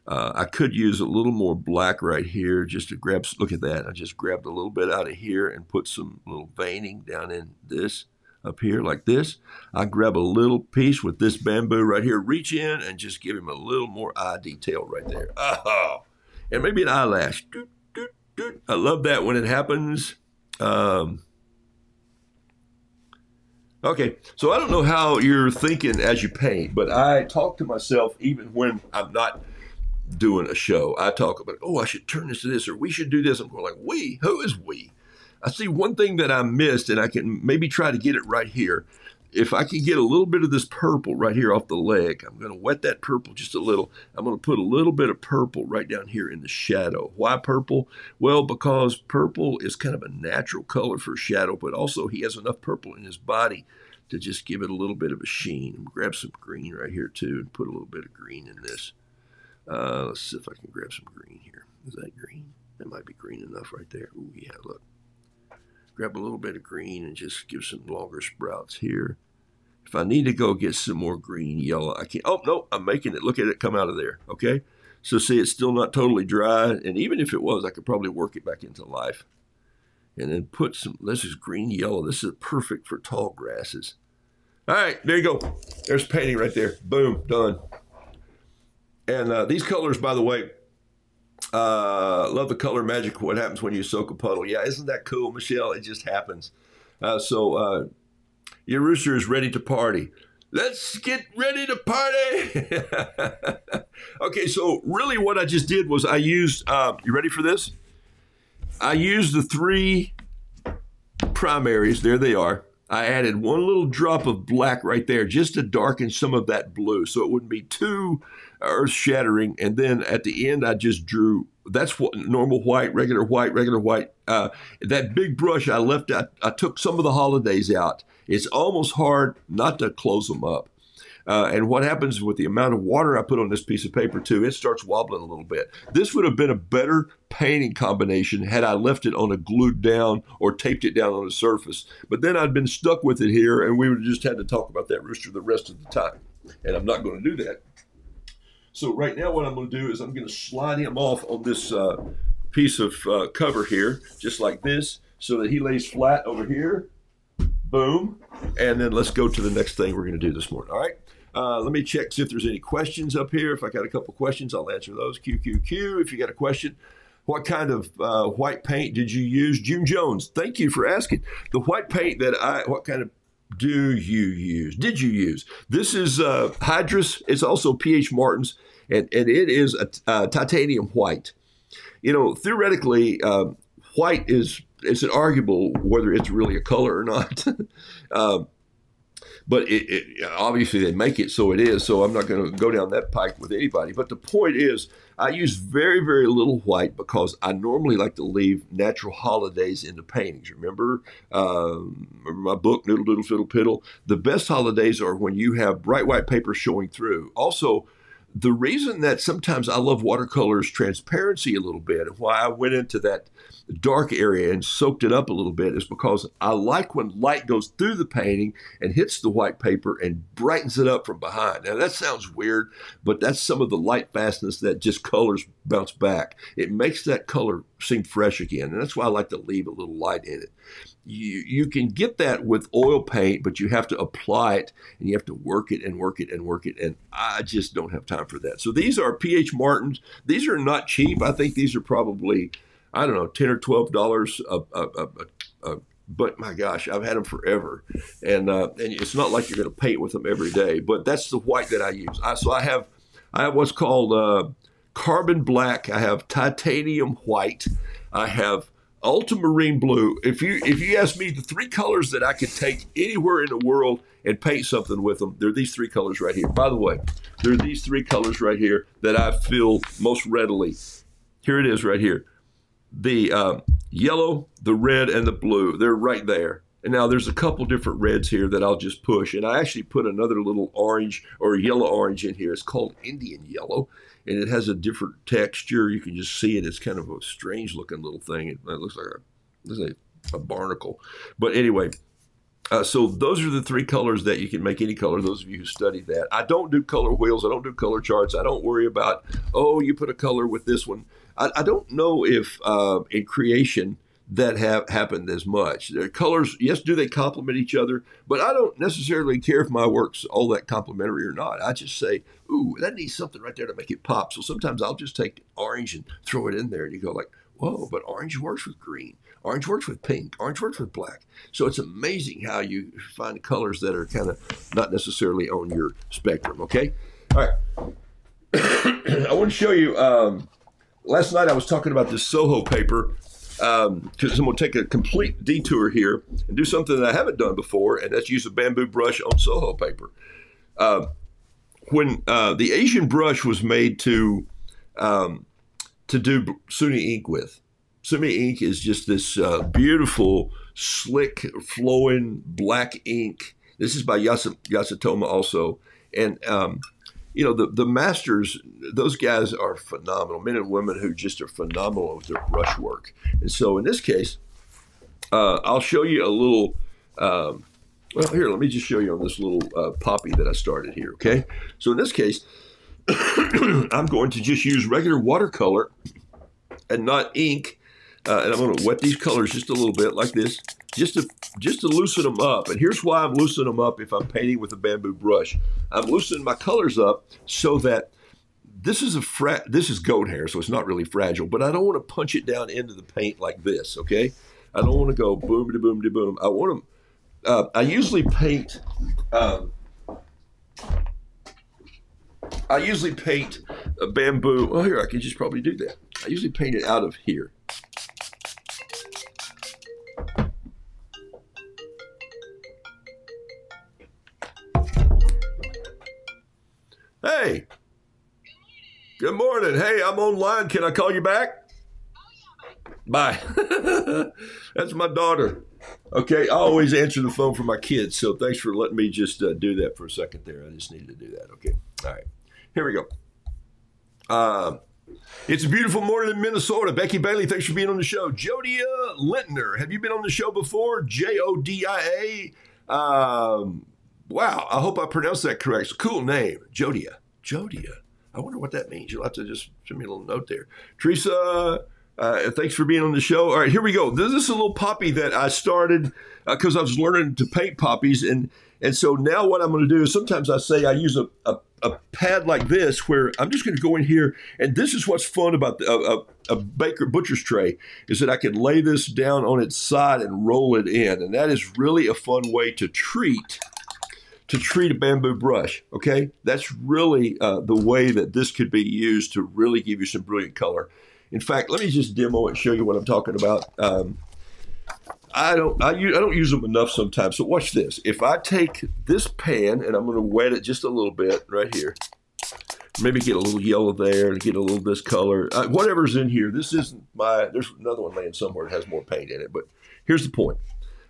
[SPEAKER 1] I could use a little more black right here just to grab, look at that. I just grabbed a little bit out of here and put some little veining down in this. Up here like this. I grab a little piece with this bamboo right here, reach in and just give him a little more eye detail right there. Oh, and maybe an eyelash. Doot, doot, doot. I love that when it happens. Okay, so I don't know how you're thinking as you paint, but I talk to myself even when I'm not doing a show. I talk about, oh, I should turn this to this, or we should do this. I'm going like, we? Who is we? I see one thing that I missed, and I can maybe try to get it right here. If I can get a little bit of this purple right here off the leg, I'm going to wet that purple just a little. I'm going to put a little bit of purple right down here in the shadow. Why purple? Well, because purple is kind of a natural color for shadow, but also he has enough purple in his body to just give it a little bit of a sheen. Grab some green right here, too, and put a little bit of green in this. Let's see if I can grab some green here. Is that green? That might be green enough right there. Ooh, yeah, look. Grab a little bit of green and just give some longer sprouts here. If I need to go get some more green, yellow, I can't. Oh, no, I'm making it. Look at it come out of there, okay? So see, it's still not totally dry. And even if it was, I could probably work it back into life. And then put some, this is green yellow. This is perfect for tall grasses. All right, there you go. There's painting right there. Boom, done. And these colors, by the way, love the color magic. What happens when you soak a puddle? Yeah, isn't that cool, Michelle? It just happens. So your rooster is ready to party. Let's get ready to party. Okay, so really what I just did was I used, you ready for this? I used the 3 primaries. There they are. I added one little drop of black right there just to darken some of that blue so it wouldn't be too earth-shattering. And then at the end, I just drew, that's what normal white, regular white, regular white. That big brush I left out, I took some of the holidays out. It's almost hard not to close them up. And what happens with the amount of water I put on this piece of paper too, it starts wobbling a little bit. This would have been a better painting combination had I left it on a glued down or taped it down on the surface. But then I'd been stuck with it here and we would have just had to talk about that rooster the rest of the time. And I'm not going to do that. So right now what I'm going to do is I'm going to slide him off on this piece of cover here, just like this, so that he lays flat over here. Boom. And then let's go to the next thing we're going to do this morning. All right. Let me check, see if there's any questions up here. If I got a couple questions, I'll answer those. QQQ, if you got a question. What kind of white paint did you use? June Jones, thank you for asking. The white paint that what kind of did you use? This is Hydrus. It's also P.H. Martin's, and it is a titanium white. You know, theoretically, white is, it's an arguable whether it's really a color or not. But obviously they make it so it is, so I'm not going to go down that pike with anybody. But the point is, I use very, very little white because I normally like to leave natural holidays in the paintings. Remember my book, Noodle Doodle Fiddle Piddle? The best holidays are when you have bright white paper showing through. Also, the reason that sometimes I love watercolor's transparency a little bit, and why I went into that dark area and soaked it up a little bit, is because I like when light goes through the painting and hits the white paper and brightens it up from behind. Now that sounds weird, but that's some of the light fastness that just colors bounce back. It makes that color seem fresh again, and that's why I like to leave a little light in it. You can get that with oil paint, but you have to apply it and you have to work it and work it and work it. And I just don't have time for that. So these are P.H. Martins. These are not cheap. I think these are probably, I don't know, $10 or $12. But my gosh, I've had them forever. And it's not like you're going to paint with them every day. But that's the white that I use. So I have what's called carbon black. I have titanium white. I have ultramarine blue. If you ask me the three colors that I could take anywhere in the world and paint something with them, they're these three colors right here. By the way, they're these three colors right here that I feel most readily. Here it is right here. The yellow, the red, and the blue. They're right there. And now there's a couple different reds here that I'll just push. And I actually put another little orange or yellow orange in here. It's called Indian yellow. And it has a different texture. You can just see it. It's kind of a strange looking little thing. It looks like a barnacle. But anyway, so those are the three colors that you can make any color, those of you who study that. I don't do color wheels. I don't do color charts. I don't worry about, oh, you put a color with this one. I don't know if in creation that have happened as much. Their colors, yes, do they complement each other? But I don't necessarily care if my work's all that complementary or not. I just say, ooh, that needs something right there to make it pop. So sometimes I'll just take orange and throw it in there, and you go like, whoa, but orange works with green. Orange works with pink. Orange works with black. So it's amazing how you find colors that are kind of not necessarily on your spectrum, okay? All right. I want to show you, last night I was talking about this Soho paper, because I'm going to take a complete detour here and do something that I haven't done before, and that's use a bamboo brush on Soho paper. When the Asian brush was made to do Suni ink with, Sumi ink is just this beautiful, slick, flowing black ink. This is by Yasutoma also. And, you know, the masters, those guys are phenomenal, men and women who just are phenomenal with their brush work. And so in this case, I'll show you a little, well, here, let me just show you on this little poppy that I started here, okay? So in this case, I'm going to just use regular watercolor and not ink. And I'm going to wet these colors just a little bit like this, just to loosen them up. And here's why I'm loosening them up if I'm painting with a bamboo brush. I'm loosening my colors up so that this is goat hair, so it's not really fragile, but I don't want to punch it down into the paint like this, okay? I don't want to go boom de boom de boom. I want to. I usually paint. A bamboo. Well, here I can just probably do that. I usually paint it out of here. Hey. Good morning. Hey, I'm online. Can I call you back? Bye. That's my daughter. Okay, I always answer the phone for my kids, so thanks for letting me just do that for a second there. I just needed to do that. Okay, all right. Here we go. It's a beautiful morning in Minnesota. Becky Bailey, thanks for being on the show. Jodia Lintner, have you been on the show before? Jodia. Wow, I hope I pronounced that correct. It's a cool name, Jodia. Jodia. I wonder what that means. You'll have to just send me a little note there. Teresa, thanks for being on the show. All right, here we go. This is a little poppy that I started because I was learning to paint poppies. And so now what I'm going to do is sometimes I say I use a pad like this where I'm just going to go in here. And this is what's fun about a butcher's tray is that I can lay this down on its side and roll it in. And that is really a fun way to treat a bamboo brush, okay? That's really the way that this could be used to really give you some brilliant color. In fact, let me just demo it and show you what I'm talking about. I don't use them enough sometimes. So watch this. If I take this pan and I'm going to wet it just a little bit right here, maybe get a little yellow there and get a little this color, whatever's in here. This isn't there's another one laying somewhere that has more paint in it, but here's the point.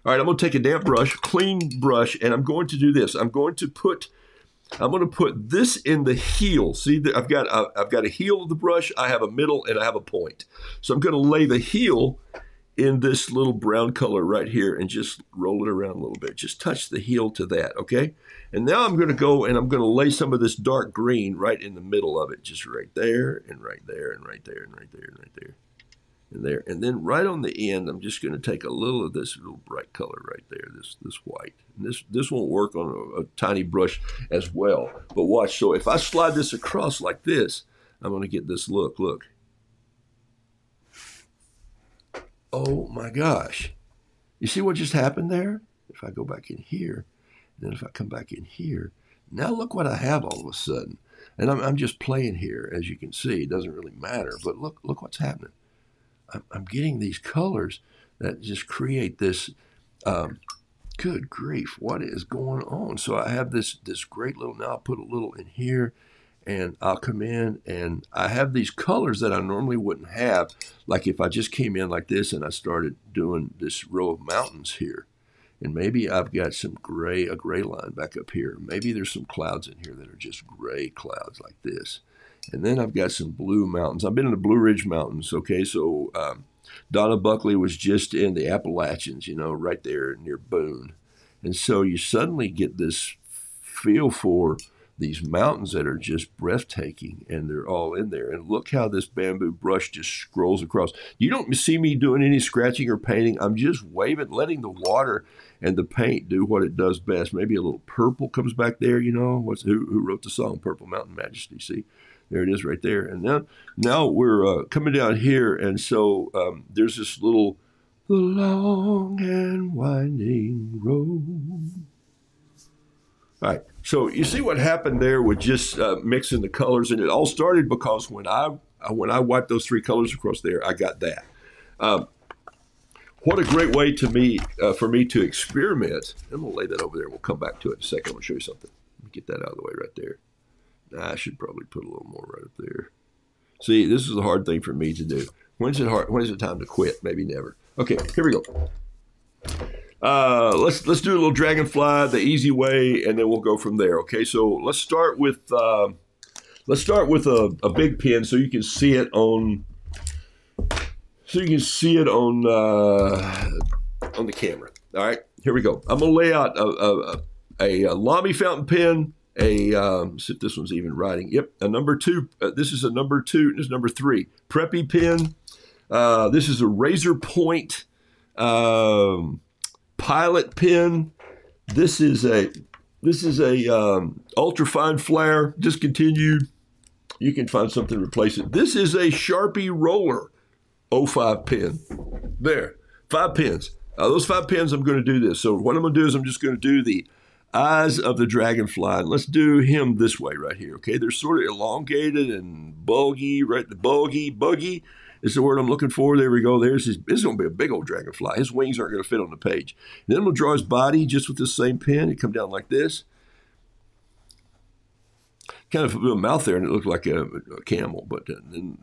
[SPEAKER 1] All right, I'm going to take a damp brush, clean brush, and I'm going to do this. I'm going to put this in the heel. See, I've got a heel of the brush, I have a middle, and I have a point. So I'm going to lay the heel in this little brown color right here and just roll it around a little bit. Just touch the heel to that, okay? And now I'm going to go and I'm going to lay some of this dark green right in the middle of it, just right there and right there and right there and right there and right there and there. And then right on the end, I'm just going to take a little of this little bright color right there, this white. And this won't work on a tiny brush as well. But watch, so if I slide this across like this, I'm going to get this look. Oh my gosh. You see what just happened there? If I go back in here, and then if I come back in here, now look what I have all of a sudden. And I'm just playing here, as you can see. It doesn't really matter, but look what's happening. I'm getting these colors that just create this, good grief, what is going on? So I have this great little, now I'll put a little in here, and I'll come in and I have these colors that I normally wouldn't have. Like if I just came in like this and I started doing this row of mountains here, and maybe I've got some gray, a gray line back up here. Maybe there's some clouds in here that are just gray clouds like this. And then I've got some blue mountains. I've been in the Blue Ridge Mountains, okay? So Donna Buckley was just in the Appalachians, you know, right there near Boone. And so you suddenly get this feel for these mountains that are just breathtaking, and they're all in there. And look how this bamboo brush just scrolls across. You don't see me doing any scratching or painting. I'm just waving, letting the water and the paint do what it does best. Maybe a little purple comes back there, you know. Who wrote the song, Purple Mountain Majesty? See, there it is right there. And now we're coming down here, and so there's this little long and winding road. All right, so you see what happened there with just mixing the colors, and it all started because when I wiped those three colors across there, I got that. What a great way for me to experiment. I'm gonna lay that over there. We'll come back to it in a second. I'm gonna show you something. Let me get that out of the way right there. I should probably put a little more right up there. See, this is a hard thing for me to do. When's it time to quit? Maybe never. Okay, here we go. Let's do a little dragonfly the easy way, and then we'll go from there. Okay, so let's start with a big pen so you can see it on on the camera. All right, here we go. I'm gonna lay out a Lamy fountain pen. See if this one's even writing. Yep, a number 2. This is a number 2. This is number 3. Preppy pen. This is a razor point pilot pen. This is a ultra fine flare, discontinued. You can find something to replace it. This is a Sharpie roller 05 pen. There, 5 pens. Those 5 pens, I'm going to do this. So what I'm going to do is I'm just going to do the eyes of the dragonfly, and let's do him this way right here. Okay, they're sort of elongated and bulgy, right? The buggy is the word I'm looking for. There we go. This is going to be a big old dragonfly. His wings aren't going to fit on the page. And then I'm going to draw his body just with this same pen. It come down like this. Kind of a mouth there, and it looked like a camel. But then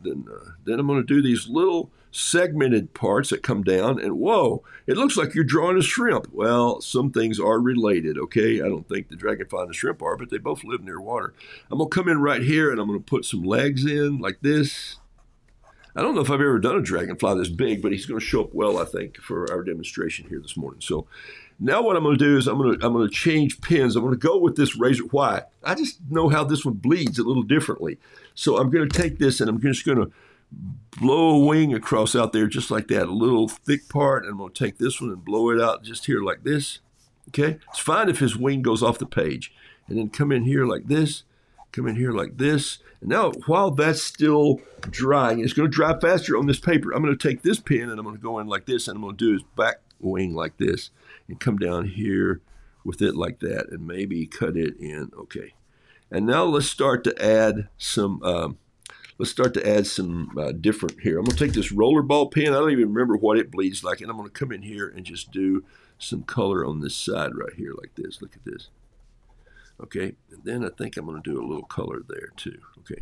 [SPEAKER 1] I'm going to do these little segmented parts that come down, and whoa, it looks like you're drawing a shrimp. Well, some things are related, okay? I don't think the dragonfly and the shrimp are, but they both live near water. I'm going to come in right here, and I'm going to put some legs in like this. I don't know if I've ever done a dragonfly this big, but he's going to show up well, I think, for our demonstration here this morning. So now what I'm going to do is I'm going to change pens. I'm going to go with this razor. Why? I just know how this one bleeds a little differently. So I'm going to take this and I'm just going to blow a wing across out there just like that, a little thick part. And I'm going to take this one and blow it out just here like this. Okay? It's fine if his wing goes off the page. And then come in here like this. Come in here like this. And now, while that's still drying, it's going to dry faster on this paper. I'm going to take this pen and I'm going to go in like this, and I'm going to do his back wing like this and come down here with it like that and maybe cut it in. Okay. And now let's start to add some let's start to add some different here. I'm going to take this rollerball pen. I don't even remember what it bleeds like. And I'm going to come in here and just do some color on this side right here like this. Look at this. Okay. And then I think I'm going to do a little color there too. Okay.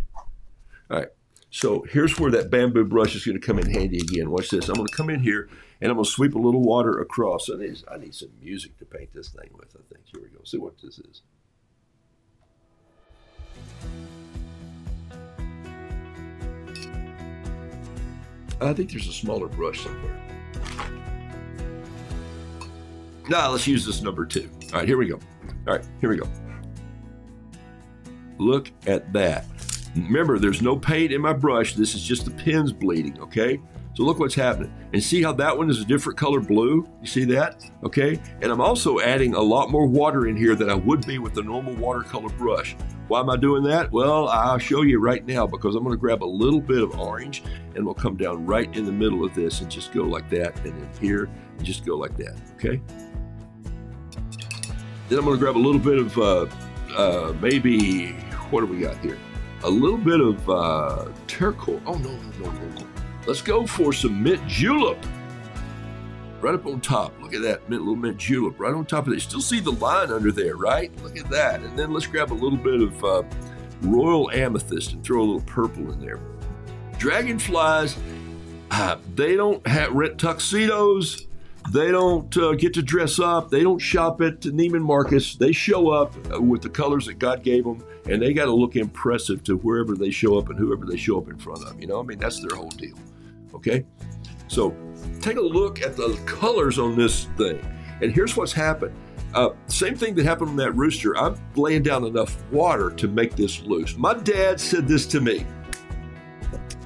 [SPEAKER 1] All right. So here's where that bamboo brush is going to come in handy again. Watch this. I'm going to come in here and I'm going to sweep a little water across. I need some music to paint this thing with, I think. Here we go. See what this is. I think there's a smaller brush somewhere. Now let's use this number 2. All right, here we go. All right, here we go. Look at that. Remember, there's no paint in my brush. This is just the pen's bleeding, okay? So look what's happening. And see how that one is a different color blue? You see that? Okay? And I'm also adding a lot more water in here than I would be with the normal watercolor brush. Why am I doing that? Well, I'll show you right now, because I'm going to grab a little bit of orange and we'll come down right in the middle of this and just go like that, and then here and just go like that, okay? Then I'm going to grab a little bit of maybe, what do we got here? A little bit of turquoise. Oh, no. Let's go for some mint julep. Right up on top. Look at that little mint julep right on top of it. Still see the line under there, right? Look at that. And then let's grab a little bit of royal amethyst and throw a little purple in there. Dragonflies, they don't rent tuxedos. They don't get to dress up. They don't shop at Neiman Marcus. They show up with the colors that God gave them, and they got to look impressive to wherever they show up and whoever they show up in front of. You know, I mean, that's their whole deal. Okay? So take a look at the colors on this thing. And here's what's happened. Same thing that happened on that rooster. I'm laying down enough water to make this loose. My dad said this to me.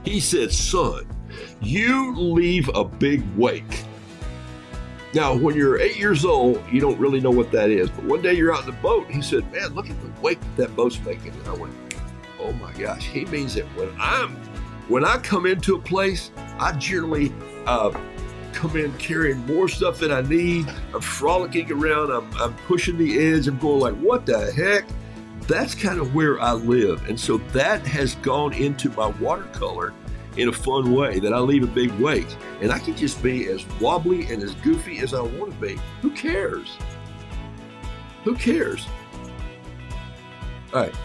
[SPEAKER 1] He said, son, you leave a big wake. Now, when you're 8 years old, you don't really know what that is. But one day you're out in the boat, and he said, man, look at the wake that boat's making. And I went, oh my gosh. He means that when I come into a place, I generally come in carrying more stuff than I need. I'm frolicking around. I'm pushing the edge. I'm going like, what the heck? That's kind of where I live. And so that has gone into my watercolor in a fun way, that I leave a big wake. And I can just be as wobbly and as goofy as I want to be. Who cares? Who cares? All right.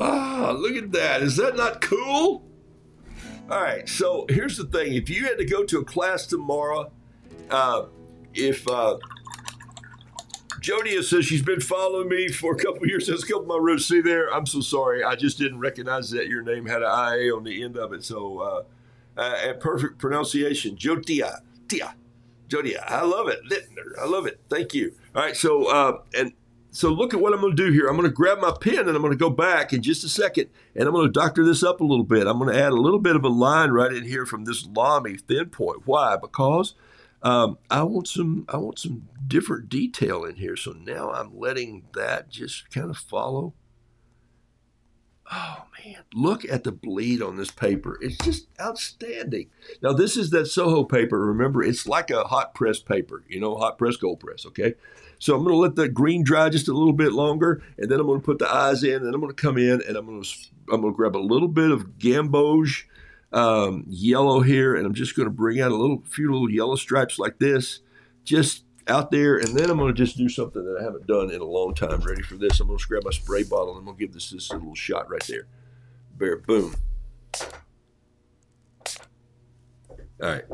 [SPEAKER 1] Ah, look at that. Is that not cool? All right, so here's the thing. If you had to go to a class tomorrow, if Jodia says she's been following me for a couple of years, says a couple of my roots. See there? I'm so sorry. I just didn't recognize that your name had an IA on the end of it. So, and perfect pronunciation, Jodia. Jodia. I love it. Littner. I love it. Thank you. All right, so look at what I'm going to do here. I'm going to grab my pen and I'm going to go back in just a second, and I'm going to doctor this up a little bit. I'm going to add a little bit of a line right in here from this Lamy thin point. Why? Because I want some different detail in here. So now I'm letting that just kind of follow. Oh man, look at the bleed on this paper. It's just outstanding. Now this is that Soho paper. Remember, it's like a hot press paper, you know, hot press, cold press, okay? So I'm going to let that green dry just a little bit longer, and then I'm going to put the eyes in, and I'm going to come in, and I'm going to grab a little bit of gamboge yellow here, and I'm just going to bring out a few little yellow stripes like this, just out there, and then I'm going to just do something that I haven't done in a long time. Ready for this? I'm going to grab my spray bottle, and I'm going to give this a little shot right there. Boom. All right.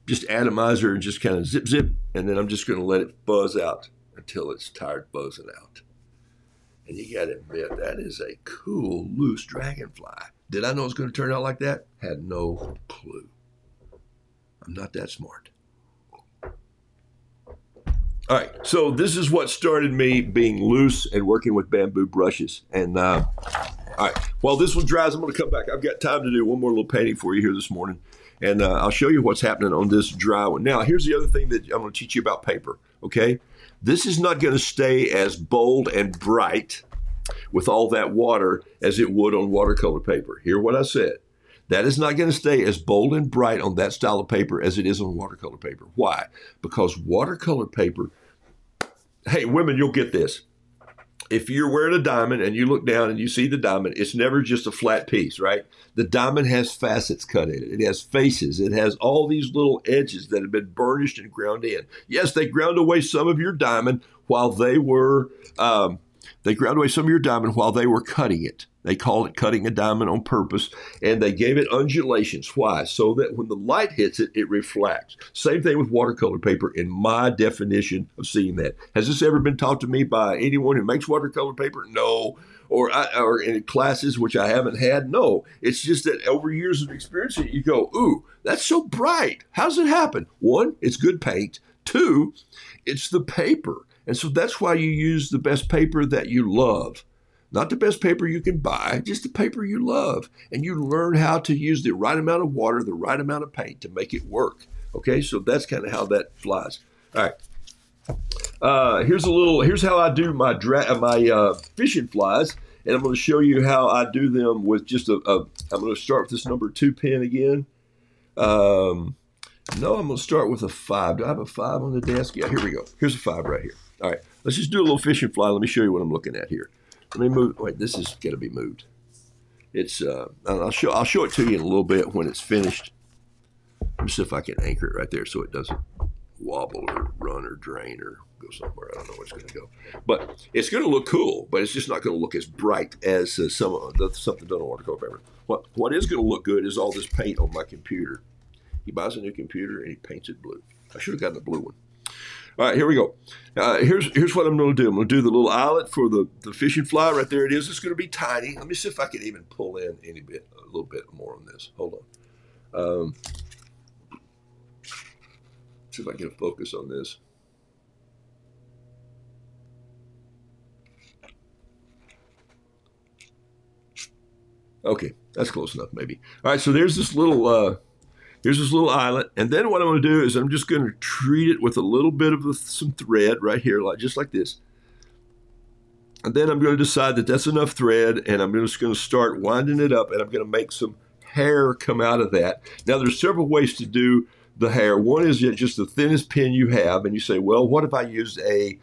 [SPEAKER 1] Just atomizer and just kind of zip, and then I'm just going to let it buzz out until it's tired buzzing out. And you got to admit, that is a cool, loose dragonfly. Did I know it was going to turn out like that? Had no clue. I'm not that smart. All right, so this is what started me being loose and working with bamboo brushes. And All right. While this one dries, I'm going to come back. I've got time to do one more little painting for you here this morning. And I'll show you what's happening on this dry one. Now, here's the other thing that I'm going to teach you about paper, okay? This is not going to stay as bold and bright with all that water as it would on watercolor paper. Hear what I said. That is not going to stay as bold and bright on that style of paper as it is on watercolor paper. Why? Because watercolor paper, hey, women, you'll get this. If you're wearing a diamond and you look down and you see the diamond, it's never just a flat piece, right? The diamond has facets cut in it. It has faces. It has all these little edges that have been burnished and ground in. Yes, they ground away some of your diamond while they were cutting it. They call it cutting a diamond on purpose, and they gave it undulations. Why? So that when the light hits it, it reflects. Same thing with watercolor paper in my definition of seeing that. Has this ever been taught to me by anyone who makes watercolor paper? No. Or in classes, which I haven't had? No. It's just that over years of experience, you go, ooh, that's so bright. How does it happen? One, it's good paint. Two, it's the paper. And so that's why you use the best paper that you love. Not the best paper you can buy, just the paper you love. And you learn how to use the right amount of water, the right amount of paint to make it work. Okay, so that's kind of how that flies. All right. Here's how I do my fishing flies. And I'm going to show you how I do them with just I'm going to start with this number 2 pen again. No, I'm going to start with a 5. Do I have a 5 on the desk? Yeah, here we go. Here's a 5 right here. All right, let's just do a little fishing fly. Let me show you what I'm looking at here. Let me move. Wait, this is going to be moved. It's. I'll show it to you in a little bit when it's finished. Let me see if I can anchor it right there so it doesn't wobble or run or drain or go somewhere. I don't know where it's going to go. But it's going to look cool, but it's just not going to look as bright as something done on watercolor paper. What is going to look good is all this paint on my computer. He buys a new computer and he paints it blue. I should have gotten a blue one. All right, here we go. Here's what I'm going to do. I'm going to do the little eyelet for the fishing fly. Right there it is. It's going to be tiny. Let me see if I can even pull in a little bit more on this. Hold on. See if I can focus on this. Okay, that's close enough, maybe. All right, so there's this little eyelet, and then what I'm going to do is I'm just going to treat it with a little bit of some thread right here, just like this. And then I'm going to decide that that's enough thread, and I'm just going to start winding it up, and I'm going to make some hair come out of that. Now, there's several ways to do the hair. One is just the thinnest pen you have, and you say, well, what if I used a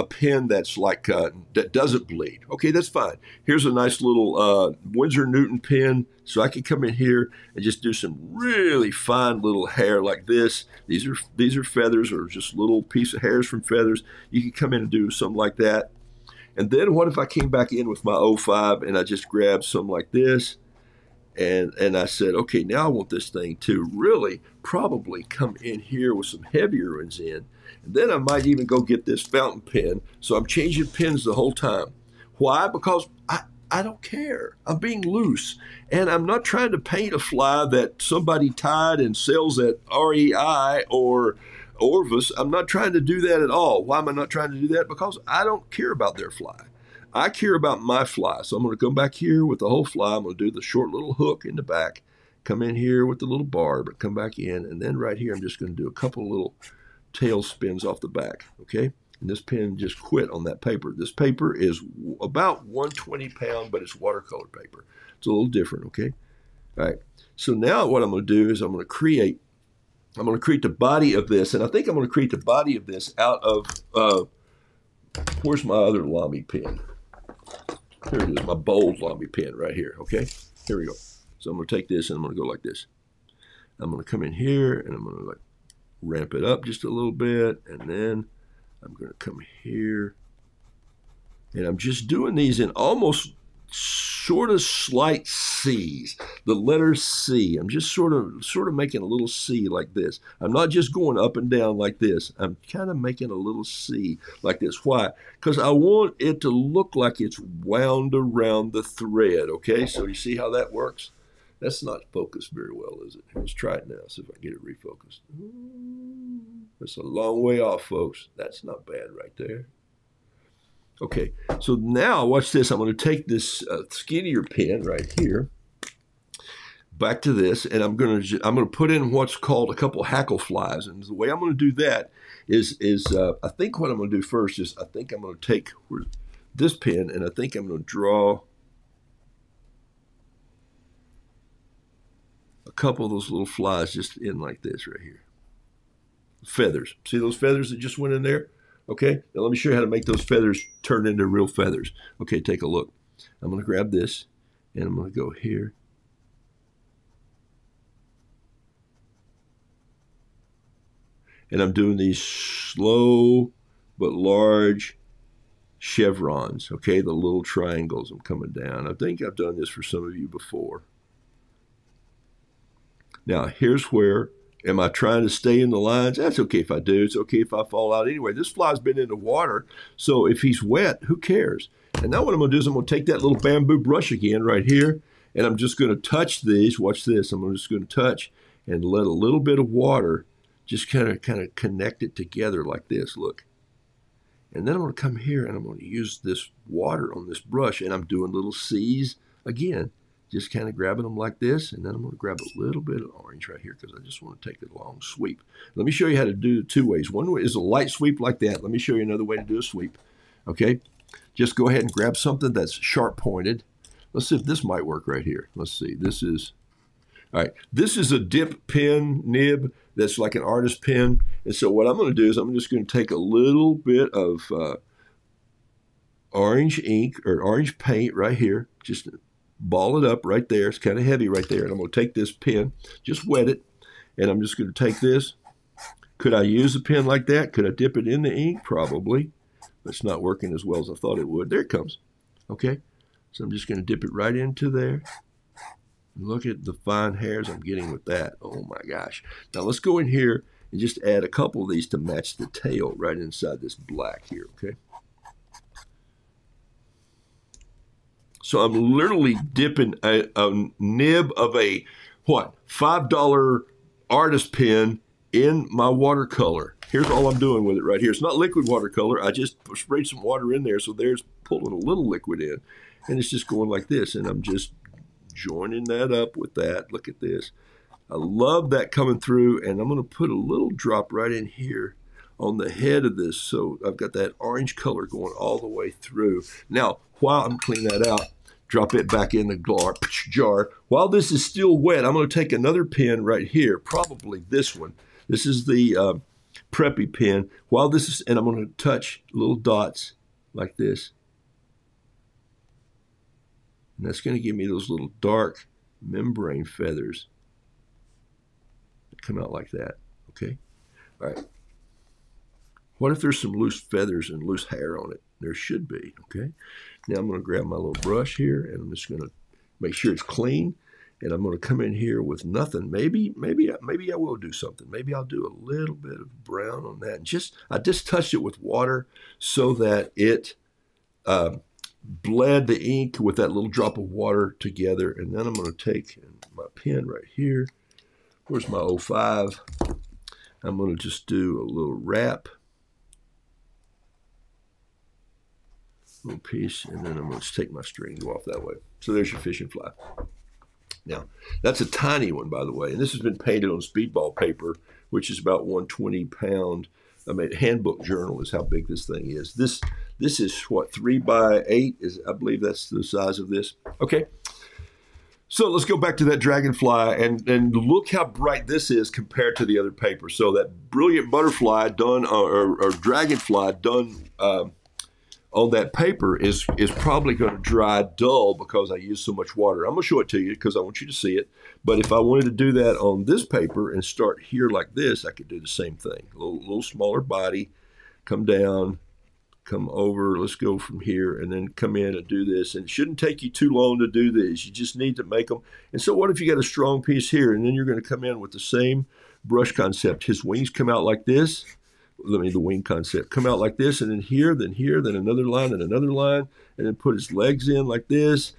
[SPEAKER 1] pen that's like that doesn't bleed? Okay, that's fine. Here's a nice little Winsor Newton pen, so I can come in here and just do some really fine little hair like this. These are feathers, or just little piece of hairs from feathers. You can come in and do something like that. And then what if I came back in with my 05 and I just grabbed something like this, and I said, okay, now I want this thing to really probably come in here with some heavier ones in. And then I might even go get this fountain pen. So I'm changing pens the whole time. Why? Because I don't care. I'm being loose. And I'm not trying to paint a fly that somebody tied and sells at REI or Orvis. I'm not trying to do that at all. Why am I not trying to do that? Because I don't care about their fly. I care about my fly. So I'm going to come back here with the whole fly. I'm going to do the short little hook in the back. Come in here with the little barb, but come back in. And then right here, I'm just going to do a couple little tail spins off the back, okay? And this pen just quit on that paper. This paper is about 120 pound, but it's watercolor paper. It's a little different, okay? All right, so now what I'm going to do is I'm going to create the body of this, and I think I'm going to create the body of this out of, where's my other Lamy pen? Here it is, my bold Lamy pen right here, okay? Here we go. So I'm going to take this and I'm going to go like this. I'm going to come in here and I'm going to like ramp it up just a little bit, and then I'm going to come here, and I'm just doing these in almost sort of slight C's, the letter C. I'm just sort of making a little C like this. I'm not just going up and down like this. I'm kind of making a little C like this. Why? Because I want it to look like it's wound around the thread, okay? So you see how that works? That's not focused very well, is it? Let's try it now, see if I can get it refocused. It's a long way off, folks. That's not bad right there. Okay, so now watch this. I'm going to take this skinnier pen right here, back to this, and I'm going to put in what's called a couple hackle flies. And the way I'm going to do that is I think what I'm going to do first is I think I'm going to take this pen, and I think I'm going to draw a couple of those little flies just in like this right here. Feathers. See those feathers that just went in there? Okay, now let me show you how to make those feathers turn into real feathers. Okay, take a look. I'm going to grab this, and I'm going to go here. And I'm doing these slow but large chevrons, okay, the little triangles. I'm coming down. I think I've done this for some of you before. Now, here's where, am I trying to stay in the lines? That's okay if I do. It's okay if I fall out anyway. This fly's been in the water, so if he's wet, who cares? And now what I'm going to do is I'm going to take that little bamboo brush again right here, and I'm just going to touch these. Watch this. I'm just going to touch and let a little bit of water just kind of connect it together like this. Look. And then I'm going to come here, and I'm going to use this water on this brush, and I'm doing little C's again. Just kind of grabbing them like this, and then I'm going to grab a little bit of orange right here because I just want to take a long sweep. Let me show you how to do it two ways. One way is a light sweep like that. Let me show you another way to do a sweep. Okay, just go ahead and grab something that's sharp pointed. Let's see if this might work right here. Let's see. This is, all right, this is a dip pen nib that's like an artist pen. And so what I'm going to do is I'm just going to take a little bit of orange ink or orange paint right here, just ball it up right there. It's kind of heavy right there. And I'm going to take this pen, just wet it, and I'm just going to take this. Could I use a pen like that? Could I dip it in the ink? Probably. It's not working as well as I thought it would. There it comes. Okay. So I'm just going to dip it right into there. Look at the fine hairs I'm getting with that. Oh my gosh. Now let's go in here and just add a couple of these to match the tail right inside this black here. Okay. So I'm literally dipping a nib of a, what, $5 artist pen in my watercolor. Here's all I'm doing with it right here. It's not liquid watercolor. I just sprayed some water in there, so there's pulling a little liquid in. And it's just going like this, and I'm just joining that up with that. Look at this. I love that coming through, and I'm going to put a little drop right in here on the head of this, so I've got that orange color going all the way through. Now, while I'm cleaning that out, drop it back in the jar. While this is still wet, I'm going to take another pen right here, probably this one. This is the Preppy pen. While this is, and I'm going to touch little dots like this. And that's going to give me those little dark membrane feathers that come out like that. Okay? All right. What if there's some loose feathers and loose hair on it? There should be. Okay? Now I'm going to grab my little brush here, and I'm just going to make sure it's clean. And I'm going to come in here with nothing. Maybe I will do something. Maybe I'll do a little bit of brown on that. And I just touched it with water so that it bled the ink with that little drop of water together. And then I'm going to take my pen right here. Where's my 05? I'm going to just do a little wrap. Little piece, and then I'm going to take my string and go off that way. So there's your fishing fly. Now, that's a tiny one, by the way, and this has been painted on speedball paper, which is about 120 pound. I mean, handbook journal is how big this thing is. This is what, 3 by 8 is, I believe that's the size of this. Okay, so let's go back to that dragonfly and look how bright this is compared to the other paper. So that brilliant butterfly done or dragonfly done on that paper is probably going to dry dull because I use so much water. I'm going to show it to you because I want you to see it. But if I wanted to do that on this paper and start here like this, I could do the same thing. A little smaller body, come down, come over. Let's go from here and then come in and do this. And it shouldn't take you too long to do this. You just need to make them. And so what if you got a strong piece here and then you're going to come in with the same brush concept. His wings come out like this. The wing concept, come out like this, and then here, then another line, and then put his legs in like this.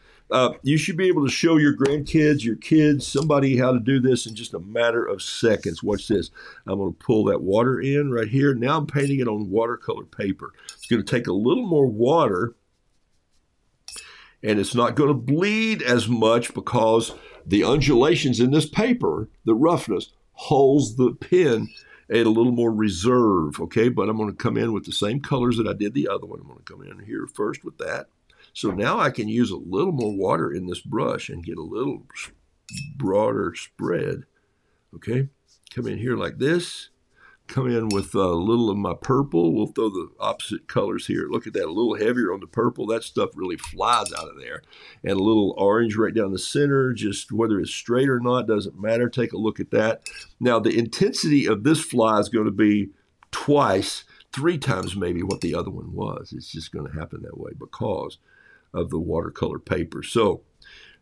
[SPEAKER 1] You should be able to show your grandkids, your kids, somebody how to do this in just a matter of seconds. Watch this. I'm going to pull that water in right here. Now I'm painting it on watercolor paper. It's going to take a little more water, and it's not going to bleed as much because the undulations in this paper, the roughness, holds the pen at a little more reserve, okay? But I'm going to come in with the same colors that I did the other one. I'm going to come in here first with that. So now I can use a little more water in this brush and get a little broader spread, okay? Come in here like this. Come in with a little of my purple. We'll throw the opposite colors here. Look at that, a little heavier on the purple. That stuff really flies out of there. And a little orange right down the center, just whether it's straight or not, doesn't matter. Take a look at that. Now, the intensity of this fly is going to be twice, 3 times maybe what the other one was. It's just going to happen that way because of the watercolor paper. So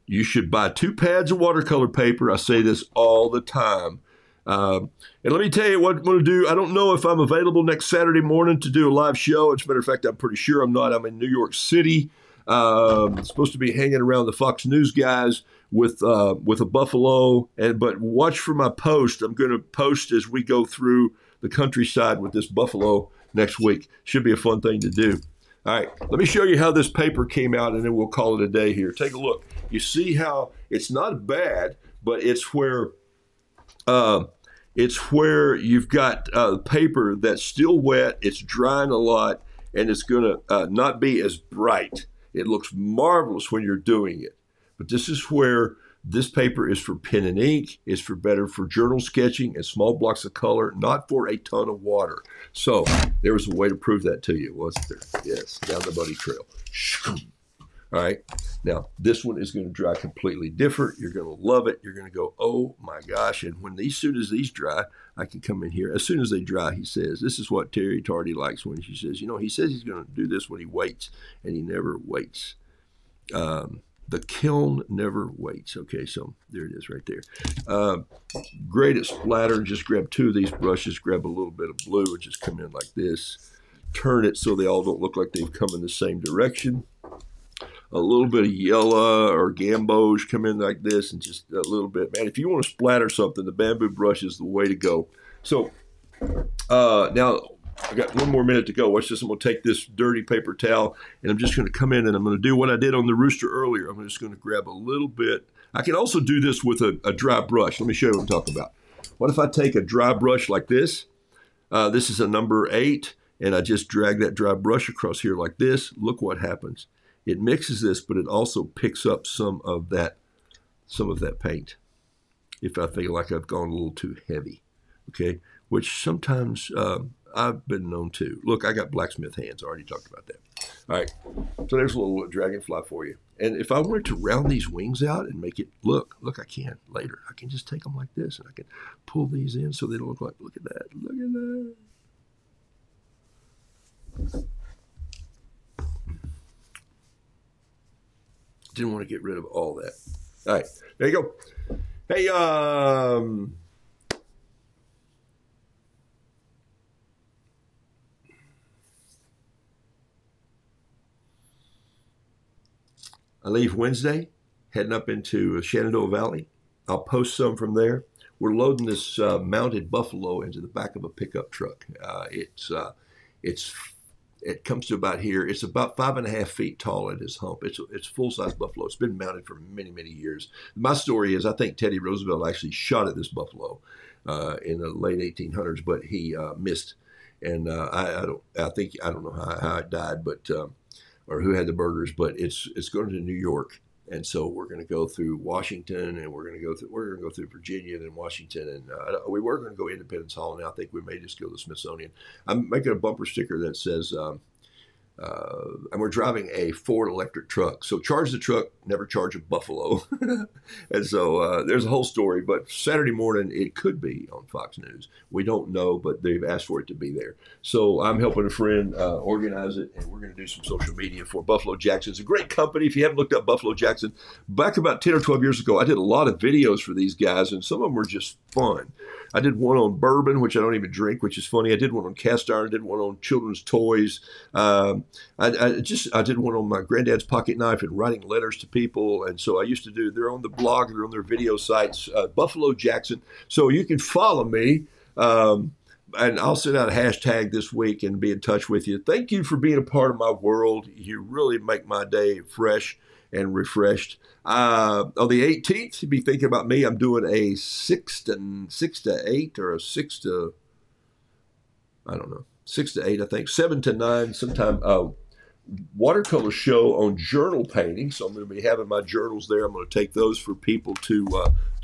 [SPEAKER 1] you should buy 2 pads of watercolor paper. I say this all the time. And let me tell you what I'm going to do. I don't know if I'm available next Saturday morning to do a live show. As a matter of fact, I'm pretty sure I'm not. I'm in New York City. Supposed to be hanging around the Fox News guys with a buffalo. But watch for my post. I'm going to post as we go through the countryside with this buffalo next week. Should be a fun thing to do. All right, let me show you how this paper came out, and then we'll call it a day here. Take a look. You see how it's not bad, but it's where you've got paper that's still wet, it's drying a lot, and it's going to not be as bright. It looks marvelous when you're doing it. But this is where this paper is for pen and ink. It's better for journal sketching and small blocks of color, not for a ton of water. So there was a way to prove that to you, wasn't there? Yes, down the bunny trail. All right, now this one is going to dry completely different. You're going to love it. You're going to go, oh my gosh. And when as soon as these dry, I can come in here. As soon as they dry, he says, this is what Terry Tardy likes when she says, you know, he says he's going to do this when he waits, and he never waits. The kiln never waits. Okay, so there it is right there. Great at splatter. Just grab 2 of these brushes, grab a little bit of blue, and just come in like this. Turn it so they all don't look like they've come in the same direction. A little bit of yellow or gamboge, come in like this, and just a little bit. Man, if you want to splatter something, the bamboo brush is the way to go. So now I got 1 more minute to go. Watch this. I'm going to take this dirty paper towel, and I'm just going to come in, and I'm going to do what I did on the rooster earlier. I'm just going to grab a little bit. I can also do this with a dry brush. Let me show you what I'm talking about. What if I take a dry brush like this? This is a number 8, and I just drag that dry brush across here like this. Look what happens. It mixes this, but it also picks up some of that paint. If I feel like I've gone a little too heavy, okay? Which sometimes I've been known to. Look, I got blacksmith hands. I already talked about that. All right, so there's a little dragonfly for you. And if I wanted to round these wings out and make it look, I can later. I can just take them like this, and I can pull these in so they don't look like, look at that, look at that. Didn't want to get rid of all that. All right, there you go. Hey, I leave Wednesday, heading up into Shenandoah Valley. I'll post some from there. We're loading this mounted buffalo into the back of a pickup truck. It comes to about here. It's about 5.5 feet tall at his hump. It's full-size buffalo. It's been mounted for many, many years. My story is I think Teddy Roosevelt actually shot at this buffalo in the late 1800s, but he missed. And I don't know how it died, but or who had the burgers. But it's going to New York, and so we're going to go through Washington, and we're going to go through Virginia and Washington, and we were going to go Independence Hall, and I think we may just go to the Smithsonian. I'm making a bumper sticker that says, and we're driving a Ford electric truck. So charge the truck, never charge a buffalo. And so there's a whole story. But Saturday morning, it could be on Fox News. We don't know, but they've asked for it to be there. So I'm helping a friend organize it, and we're going to do some social media for Buffalo Jackson. It's a great company. If you haven't looked up Buffalo Jackson, back about 10 or 12 years ago, I did a lot of videos for these guys, and some of them were just fun. I did one on bourbon, which I don't even drink, which is funny. I did one on cast iron. I did one on children's toys. I did one on my granddad's pocket knife and writing letters to people. And so I used to do, they're on the blog, they're on their video sites, Buffalo Jackson. So you can follow me. and I'll send out a hashtag this week and be in touch with you. Thank you for being a part of my world. You really make my day fresh and refreshed. On the 18th, be thinking about me. I'm doing a 6 to 8 or a 6 to, I don't know, 6 to 8, I think, 7 to 9, sometime watercolor show on journal painting. So I'm going to be having my journals there. I'm going to take those for people to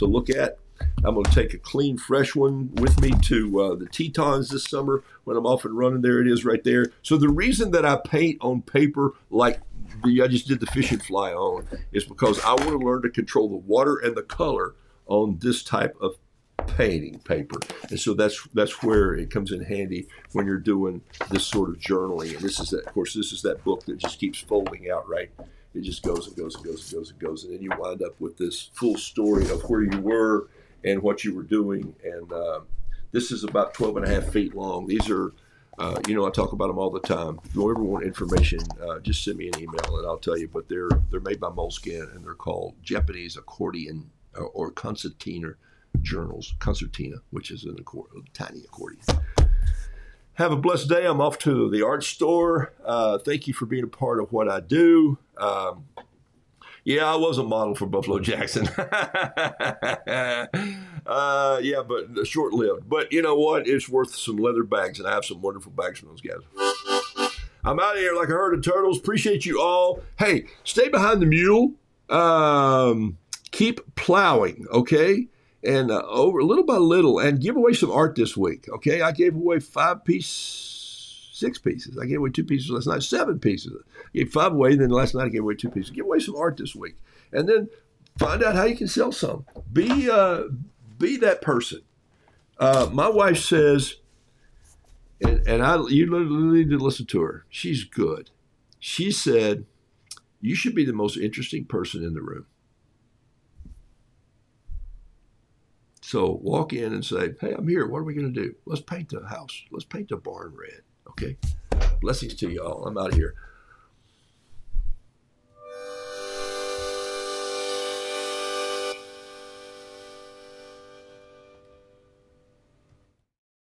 [SPEAKER 1] look at. I'm going to take a clean, fresh one with me to the Tetons this summer when I'm off and running. There it is right there. So the reason that I paint on paper like I just did the fish and fly on is because I want to learn to control the water and the color on this type of painting paper. And so that's where it comes in handy when you're doing this sort of journaling. And this is that, of course, this is that book that just keeps folding out, right? It just goes and goes and goes and goes and goes. And then you wind up with this full story of where you were and what you were doing. And this is about 12 and a half feet long. These are, I talk about them all the time. If you ever want information, just send me an email and I'll tell you. But they're made by Moleskine and they're called Japanese accordion or concertina journals. Concertina, which is a tiny accordion. Have a blessed day. I'm off to the art store. Thank you for being a part of what I do. Yeah, I was a model for Buffalo Jackson. Yeah, but short-lived. But you know what? It's worth some leather bags, and I have some wonderful bags from those guys. I'm out of here like a herd of turtles. Appreciate you all. Hey, stay behind the mule. Keep plowing, okay? And over little by little, and give away some art this week, okay? I gave away 6 pieces. I gave away 2 pieces last night, 7 pieces. I gave 5 away, then last night I gave away 2 pieces. Give away some art this week. And then find out how you can sell some. Be that person. My wife says, and you literally need to listen to her. She's good. She said, you should be the most interesting person in the room. So walk in and say, hey, I'm here. What are we going to do? Let's paint the house. Let's paint the barn red. Okay. Blessings to you all. I'm out of here.